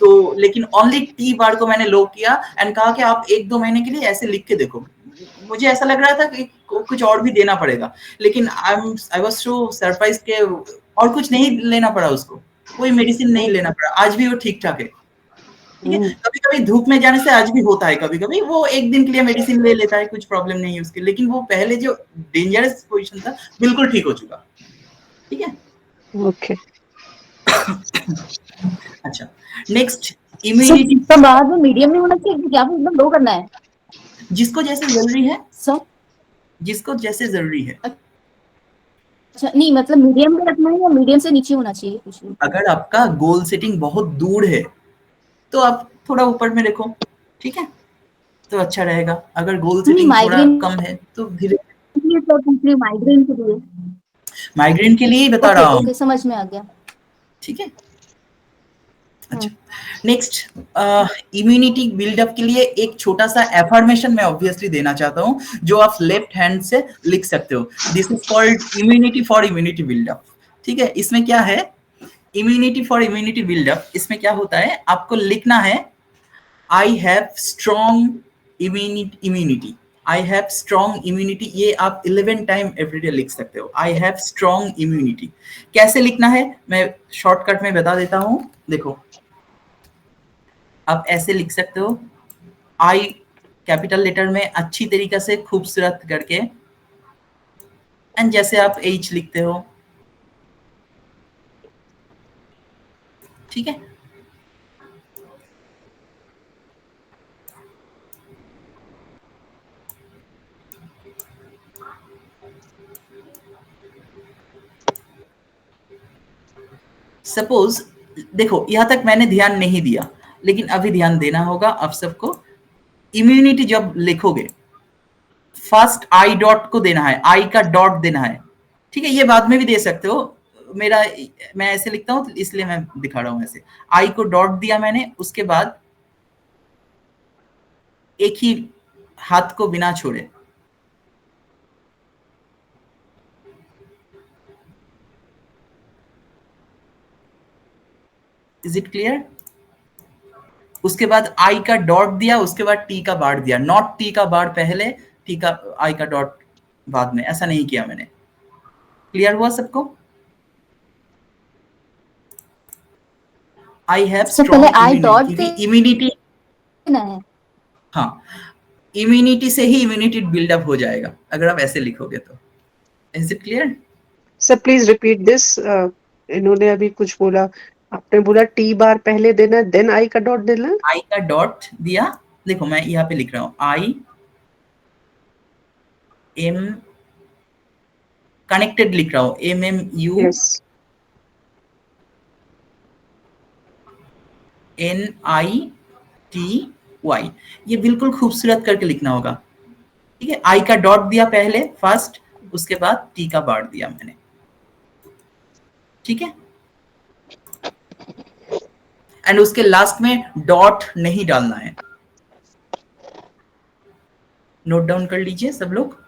Speaker 1: तो लेकिन ओनली टी बार को मैंने लो किया एंड कहा कि आप 1-2 महीने के लिए ऐसे लिख के देखो। मुझे ऐसा लग रहा था कि कुछ और भी देना पड़ेगा, लेकिन आई वाज सो सरप्राइज के और कुछ नहीं लेना पड़ा उसको, कोई मेडिसिन नहीं लेना पड़ा, आज भी वो ठीक ठाक है। ठीक है, कभी-कभी धूप में जाने से आज भी होता है, कभी-कभी वो एक दिन के लिए मेडिसिन ले लेता है, कुछ प्रॉब्लम नहीं है उसके, लेकिन वो पहले जो डेंजरस पोजीशन था बिल्कुल ठीक हो चुका। ठीक है,
Speaker 7: ओके।
Speaker 1: अच्छा नेक्स्ट इम्यूनिटी।
Speaker 4: तो बाद में मीडियम में होना चाहिए क्या, एकदम लो करना है?
Speaker 1: जिसको जैसे जरूरी है,
Speaker 4: सर
Speaker 1: जिसको जैसे जरूरी है।
Speaker 4: अच्छा नहीं, मतलब मीडियम में रखना है या मीडियम से नीचे होना चाहिए कुछ?
Speaker 1: अगर आपका गोल सेटिंग बहुत दूर है तो आप थोड़ा ऊपर में रखो, ठीक है, तो अच्छा रहेगा। अगर गोल सेटिंग थोड़ा कम है तो धीरे,
Speaker 4: माइग्रेन के लिए,
Speaker 1: माइग्रेन के लिए ही बता रहा हूँ।
Speaker 4: ओके, समझ में आ गया।
Speaker 1: ठीक है, अच्छा नेक्स्ट इम्यूनिटी बिल्डअप के लिए एक छोटा सा एफर्मेशन मैं ऑब्वियसली देना चाहता हूँ, जो आप लेफ्ट हैंड से लिख सकते हो। This is called immunity for immunity buildup. ठीक है, इसमें क्या है, इम्यूनिटी फॉर इम्यूनिटी बिल्डअप, इसमें क्या होता है, आपको लिखना है I have strong immunity, I have strong immunity. ये आप 11 टाइम एवरीडे लिख सकते हो, आई हैव स्ट्रॉन्ग इम्यूनिटी। कैसे लिखना है मैं शॉर्टकट में बता देता हूँ, देखो आप ऐसे लिख सकते हो, आई कैपिटल लेटर में अच्छी तरीके से खूबसूरत करके, एंड जैसे आप एच लिखते हो। ठीक है, सपोज देखो यहां तक मैंने ध्यान नहीं दिया, लेकिन अभी ध्यान देना होगा आप सबको। इम्यूनिटी जब लिखोगे फर्स्ट आई डॉट को देना है, आई का डॉट देना है। ठीक है, ये बाद में भी दे सकते हो, मेरा मैं ऐसे लिखता हूं इसलिए मैं दिखा रहा हूं ऐसे। आई को डॉट दिया मैंने, उसके बाद एक ही हाथ को बिना छोड़े, इज इट क्लियर? उसके बाद आई का डॉट दिया, उसके बाद टी का बार दिया, नॉट टी का बार पहले, टी का आई का डॉट बाद में, ऐसा नहीं किया मैंने। क्लियर हुआ सबको? I have strong immunity. हाँ, इम्यूनिटी से ही इम्यूनिटी बिल्डअप हो जाएगा अगर आप ऐसे लिखोगे तो। Is it clear?
Speaker 7: Sir please repeat this. इन्होंने अभी कुछ बोला, आपने बोला टी बार पहले देना है, देन आई का डॉट देना है।
Speaker 1: आई का डॉट दिया, देखो मैं यहाँ पे लिख रहा हूँ, आई एम कनेक्टेड लिख रहा हूँ, MMU NITY, ये बिल्कुल खूबसूरत करके लिखना होगा। ठीक है, आई का डॉट दिया पहले फर्स्ट, उसके बाद टी का बार दिया मैंने। ठीक है, एंड उसके लास्ट में डॉट नहीं डालना है। नोट डाउन कर लीजिए सब लोग।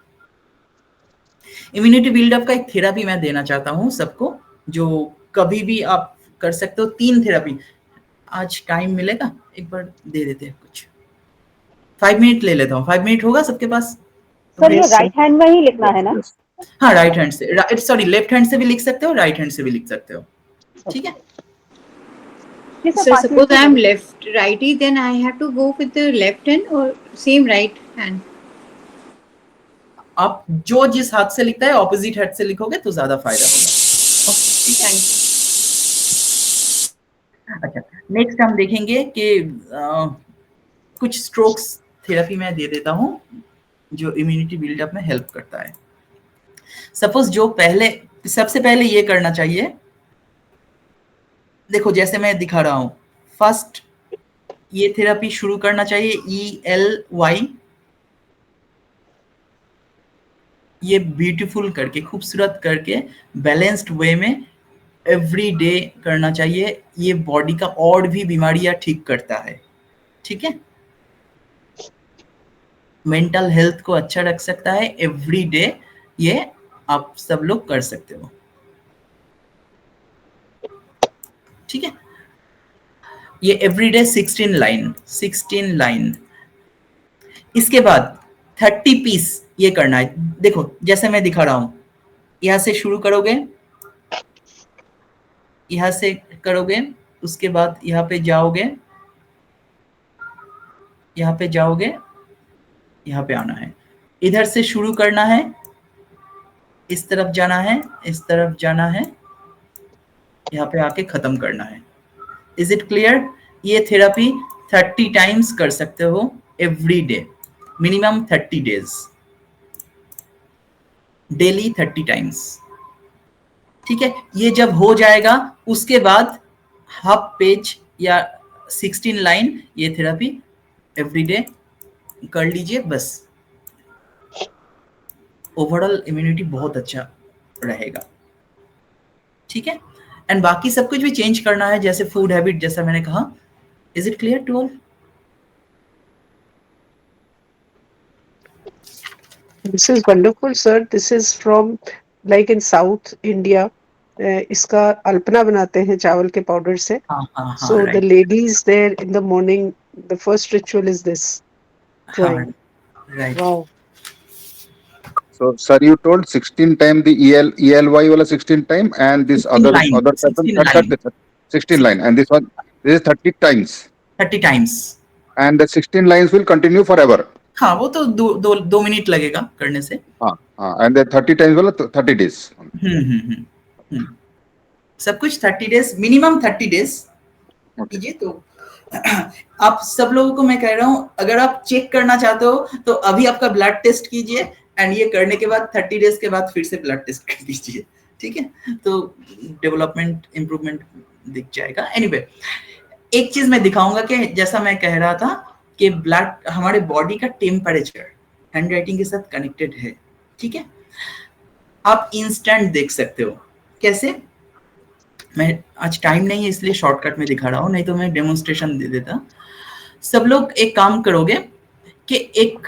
Speaker 1: इम्यूनिटी बिल्डअप का एक थेरेपी मैं देना चाहता हूं सबको, जो कभी भी आप कर सकते हो। 3 थेरेपी, आज टाइम मिलेगा एक बार दे देते हैं कुछ, 5 मिनट ले लेता हूँ। 5 मिनट होगा सबके पास?
Speaker 3: सर ये राइट हैंड में ही लिखना है ना?
Speaker 1: हाँ, राइट हैंड से, सॉरी लेफ्ट हैंड से भी लिख सकते हो, राइट हैंड से भी लिख सकते हो। ठीक है,
Speaker 5: So suppose I am left righty, then I have to go with the left hand or same right hand?
Speaker 1: आप जो जिस हाथ से लिखता है ऑपोजिट हाथ से लिखोगे तो ज्यादा फायदा होगा। ठीक है, अच्छा नेक्स्ट हम देखेंगे कि कुछ स्ट्रोक्स थेरेपी मैं दे देता हूं जो इम्यूनिटी बिल्डअप में हेल्प करता है। सपोज जो सबसे पहले ये करना चाहिए, देखो जैसे मैं दिखा रहा हूं, फर्स्ट ये थेरेपी शुरू करना चाहिए ELY, ये ब्यूटीफुल करके, खूबसूरत करके, बैलेंस्ड वे में एवरी डे करना चाहिए। ये बॉडी का और भी बीमारियां ठीक करता है। ठीक है, मेंटल हेल्थ को अच्छा रख सकता है एवरी डे, ये आप सब लोग कर सकते हो। ठीक है, ये एवरीडे 16 लाइन। इसके बाद 30 पीस ये करना है। देखो जैसे मैं दिखा रहा हूं, यहां से शुरू करोगे, यहां से करोगे, उसके बाद यहाँ पे जाओगे, यहाँ पे जाओगे, यहाँ पे आना है, इधर से शुरू करना है, इस तरफ जाना है, इस तरफ जाना है, यहाँ पे आके खत्म करना है। Is it clear? ये थेरेपी 30 टाइम्स कर सकते हो every day, minimum 30 days, daily 30 times. ठीक है, ये जब हो जाएगा उसके बाद हाफ पेज या 16 लाइन ये थेरेपी एवरी डे कर लीजिए, बस ओवरऑल इम्यूनिटी बहुत अच्छा रहेगा। ठीक है, एंड बाकी सब कुछ भी चेंज करना है, जैसे फूड हैबिट, जैसा मैंने कहा। Is it clear to all?
Speaker 7: This is wonderful, sir. This is from like in South India. इसका अल्पना बनाते हैं चावल के पाउडर से.
Speaker 1: हाँ,
Speaker 7: So the
Speaker 1: right.
Speaker 7: ladies there in the morning, the first ritual is this. Drawing.
Speaker 1: Right.
Speaker 7: Wow.
Speaker 6: So, sir, you told 16 time the ELY wala 16 time, and this
Speaker 1: 16
Speaker 6: other
Speaker 1: line,
Speaker 6: pattern 16 line, and this one, this is 30 times,
Speaker 1: 30 times,
Speaker 6: and the 16 lines will continue forever.
Speaker 1: हाँ, वो तो दो minute लगेगा करने से।
Speaker 6: हाँ, and the 30 times wala 30 days.
Speaker 1: सब कुछ 30 डेज, मिनिमम 30 डेज कीजिए। तो आप सब लोगों को मैं कह रहा हूँ, अगर आप चेक करना चाहते हो तो अभी आपका ब्लड टेस्ट कीजिए, एंड ये करने के बाद 30 डेज के बाद फिर से ब्लड टेस्ट कर दीजिए। ठीक है, तो डेवलपमेंट इंप्रूवमेंट दिख जाएगा। एनीवे, एक चीज मैं दिखाऊंगा कि जैसा मैं कह रहा था कि ब्लड, हमारे बॉडी का टेम्परेचर हैंडराइटिंग के साथ कनेक्टेड है। ठीक है, आप इंस्टेंट देख सकते हो। कैसे? मैं आज टाइम नहीं है इसलिए शॉर्टकट में दिखा रहा हूँ, नहीं तो मैं डेमोन्स्ट्रेशन दे देता। सब लोग एक काम करोगे कि एक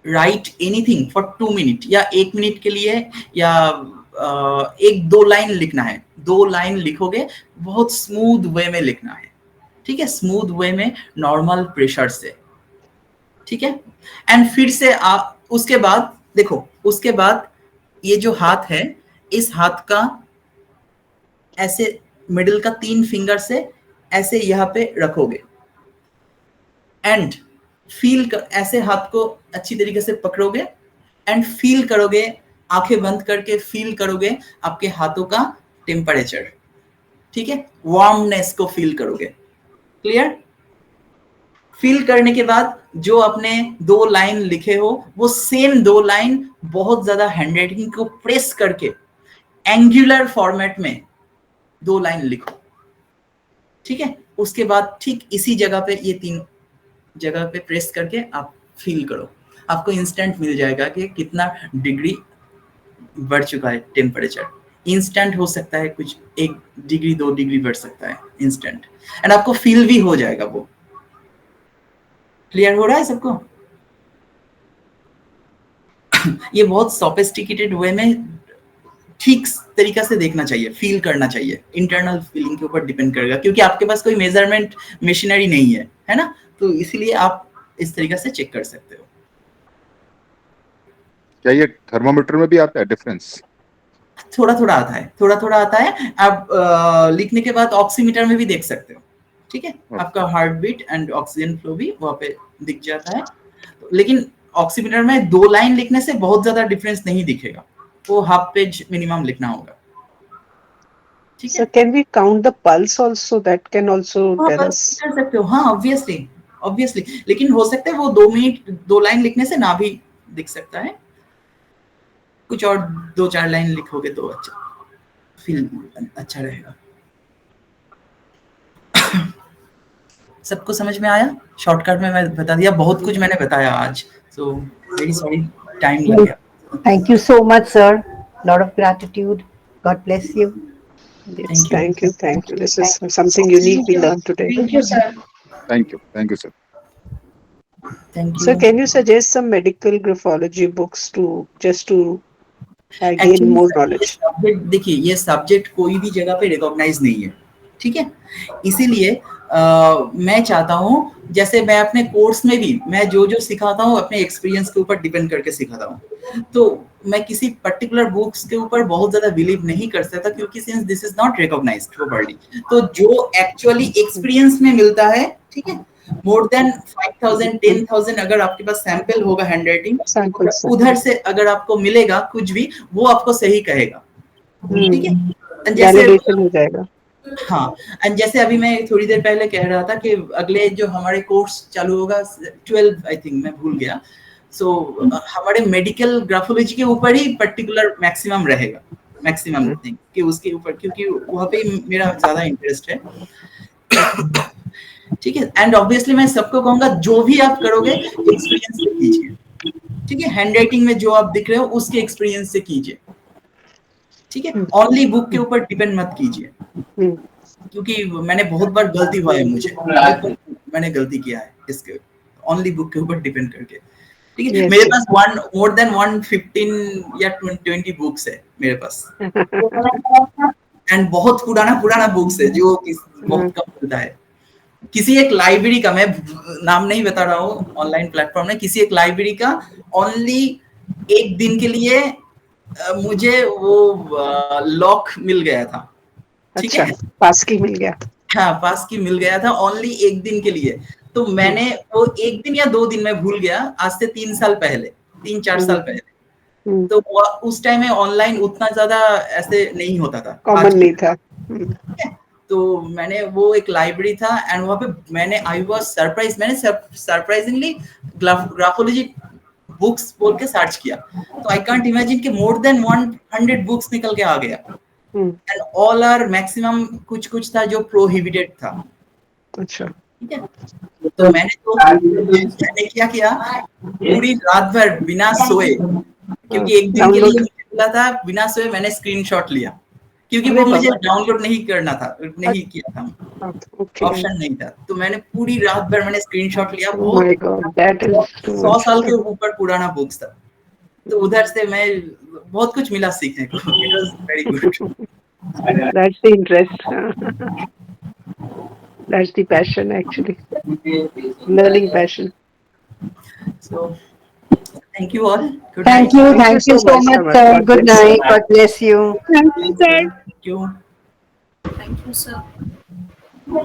Speaker 1: राइट एनीथिंग फॉर 2 मिनट या 1 मिनट के लिए, या 1-2 लाइन लिखना है। 2 लाइन लिखोगे, बहुत स्मूथ वे में लिखना है। ठीक है, स्मूथ वे में, नॉर्मल प्रेशर से। ठीक है, एंड फिर से उसके बाद देखो, उसके बाद ये जो हाथ है, इस हाथ का ऐसे मिडिल का 3 फिंगर से ऐसे यहाँ पे रखोगे, एंड फील ऐसे हाथ को अच्छी तरीके से पकड़ोगे, एंड फील करोगे, आंखें बंद करके फील करोगे आपके हाथों का टेम्परेचर। ठीक है, वार्मनेस को फील करोगे। क्लियर? फील करने के बाद जो आपने 2 लाइन लिखे हो, वो सेम 2 लाइन बहुत ज्यादा हैंडराइटिंग को प्रेस करके एंगुलर फॉर्मेट में 2 लाइन लिखो। ठीक है, उसके बाद ठीक इसी जगह पे, ये 3 जगह पे प्रेस करके आप फील करो, आपको इंस्टेंट मिल जाएगा कि कितना डिग्री बढ़ चुका है टेम्परेचर। इंस्टेंट हो सकता है, कुछ 1 डिग्री 2 डिग्री बढ़ सकता है इंस्टेंट, एंड आपको फील भी हो जाएगा वो। क्लियर हो रहा है सबको? ये बहुत सोफिस्टिकेटेड वे में ठीक तरीका से देखना चाहिए, फील करना चाहिए, इंटरनल फीलिंग के ऊपर डिपेंड करेगा, क्योंकि आपके पास कोई मेजरमेंट मशीनरी नहीं है ना, तो इसीलिए आप इस तरीका से चेक कर सकते हो।
Speaker 6: क्या ये थर्मोमीटर में भी आता है डिफरेंस?
Speaker 1: थोड़ा थोड़ा आता है। आप लिखने के बाद ऑक्सीमीटर में भी देख सकते हो। ठीक है, आपका heart beat and oxygen flow भी वहाँ पे दिख जाता है, लेकिन ऑक्सीमीटर में 2 लाइन लिखने से बहुत ज्यादा डिफरेंस नहीं दिखेगा, वो हाफ पेज मिनिमम लिखना होगा। ठीक है,
Speaker 7: So can we count the pulse also? That can also tell us.
Speaker 1: कर सकते हो, हाँ, ऑब्वियसली, लेकिन हो सकता है वो 2 मिनट 2 लाइन लिखने से ना भी दिख सकता है, कुछ और 2-4 लाइन लिखोगे तो अच्छा फील अच्छा रहेगा। सबको समझ में आया? शॉर्टकट में मैं बता दिया, बहुत कुछ मैंने बताया आज, सो वेरी सॉरी टाइम लग गया।
Speaker 2: Thank you so much, sir. Lot of gratitude. God bless you.
Speaker 7: Yes,
Speaker 1: Thank you.
Speaker 7: thank you. This is something unique we learned today.
Speaker 5: Thank you, sir.
Speaker 6: Thank you, sir.
Speaker 1: Thank
Speaker 7: Sir,
Speaker 1: you.
Speaker 7: can you suggest some medical graphology books to just to gain
Speaker 1: Actually,
Speaker 7: more
Speaker 1: ये
Speaker 7: knowledge?
Speaker 1: Subject देखिए, ये subject कोई भी जगह पे recognise नहीं है, ठीक है? इसीलिए मैं चाहता हूँ, जैसे मैं अपने कोर्स में भी मैं जो सिखाता हूँ अपने एक्सपीरियंस के ऊपर डिपेंड करके सिखाता हूँ। तो मैं किसी पर्टिकुलर बुक्स के ऊपर बहुत ज़्यादा बिलीव नहीं कर सकता, क्योंकि since this is not recognised properly. तो जो एक्चुअली एक्सपीरियंस में मिलता है, ठीक है, मोर देन 5000 10,000 अगर आपके पास सैंपल होगा हैंडराइटिंग,
Speaker 7: Samples.
Speaker 1: उधर से अगर आपको मिलेगा कुछ भी, वो आपको सही कहेगा, ठीक है? And जैसे
Speaker 7: Validation हो जाएगा.
Speaker 1: हाँ, एंड जैसे अभी मैं थोड़ी देर पहले कह रहा था कि अगले जो हमारे कोर्स चालू होगा 12 आई थिंक, मैं भूल गया, सो हमारे मेडिकल ग्राफोलॉजी के ऊपर ही पर्टिकुलर मैक्सिमम रहेगा, मैक्सिमम थिंग कि उसके ऊपर, क्योंकि वहाँ पे मेरा ज्यादा इंटरेस्ट है, ठीक है? एंड ऑब्वियसली मैं सबको कहूंगा, जो भी आप करोगे एक्सपीरियंस से कीजिए, ठीक है? हैंडराइटिंग में जो आप दिख रहे हो उसके एक्सपीरियंस से कीजिए, ठीक है? ओनली बुक के ऊपर डिपेंड मत कीजिए, क्योंकि मैंने बहुत बार गलती हुआ है, मुझे मैंने गलती किया है इसके ओनली बुक के ऊपर डिपेंड करके, ठीक है?
Speaker 7: Yes,
Speaker 1: मेरे
Speaker 7: yes.
Speaker 1: पास मोर देन 115 या 20 बुक्स है मेरे पास, एंड बहुत पुराना बुक्स है जो बहुत कम मिलता है। किसी एक लाइब्रेरी का, मैं नाम नहीं बता रहा हूँ, ऑनलाइन प्लेटफॉर्म में किसी एक लाइब्रेरी का ओनली एक दिन के लिए मुझे वो लॉक मिल गया था, ठीक है?
Speaker 7: अच्छा, पास की मिल गया।
Speaker 1: हाँ, पास की मिल गया था ओनली एक दिन के लिए। तो मैंने वो एक दिन या 2 दिन, मैं भूल गया, आज से 3 साल पहले, 3-4 साल पहले। तो उस टाइम में ऑनलाइन उतना ज्यादा ऐसे नहीं होता था,
Speaker 7: कॉमन नहीं था।
Speaker 1: तो मैंने वो एक लाइब्रेरी था, एंड वहाँ पे मैंने आई वाज सरप्राइज, मैंने सरप्राइजिंगली ग्राफोलॉजी बुक्स बोल के सर्च किया, तो आई कांट इमेजिन कि मोर देन 100 बुक्स निकल के आ गया, एंड ऑल आर मैक्सिमम कुछ था जो प्रोहिबिटेड था।
Speaker 7: अच्छा,
Speaker 1: ठीक है? तो मैंने क्या किया, पूरी रात भर बिना सोए, क्योंकि एक दिन के लिए मिला था, बिना सोए मैंने स्क्रीनशॉट लिया, क्योंकि वो मुझे डाउनलोड नहीं करना था, नहीं किया था, ऑप्शन नहीं था। तो मैंने पूरी रात भर मैंने स्क्रीनशॉट लिया, बहुत 100 साल के ऊपर पुराना बुक्स था। तो उधर से मैं बहुत कुछ मिला सीखने को, it was very good.
Speaker 7: That's the interest. That's the passion actually. Learning passion.
Speaker 1: So thank you all. Good
Speaker 2: Thank
Speaker 1: night.
Speaker 2: you so much, sir. Good night. God bless you.
Speaker 5: Thank you, sir.
Speaker 1: Thank you.
Speaker 9: Thank you, sir.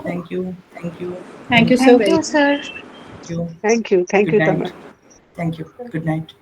Speaker 1: Thank you. Thank you.
Speaker 5: Thank you, sir.
Speaker 9: Thank you, sir.
Speaker 1: Thank you.
Speaker 7: Thank you. Thank
Speaker 1: Good
Speaker 7: you,
Speaker 1: night.
Speaker 7: Tamar.
Speaker 1: Thank you. Good night.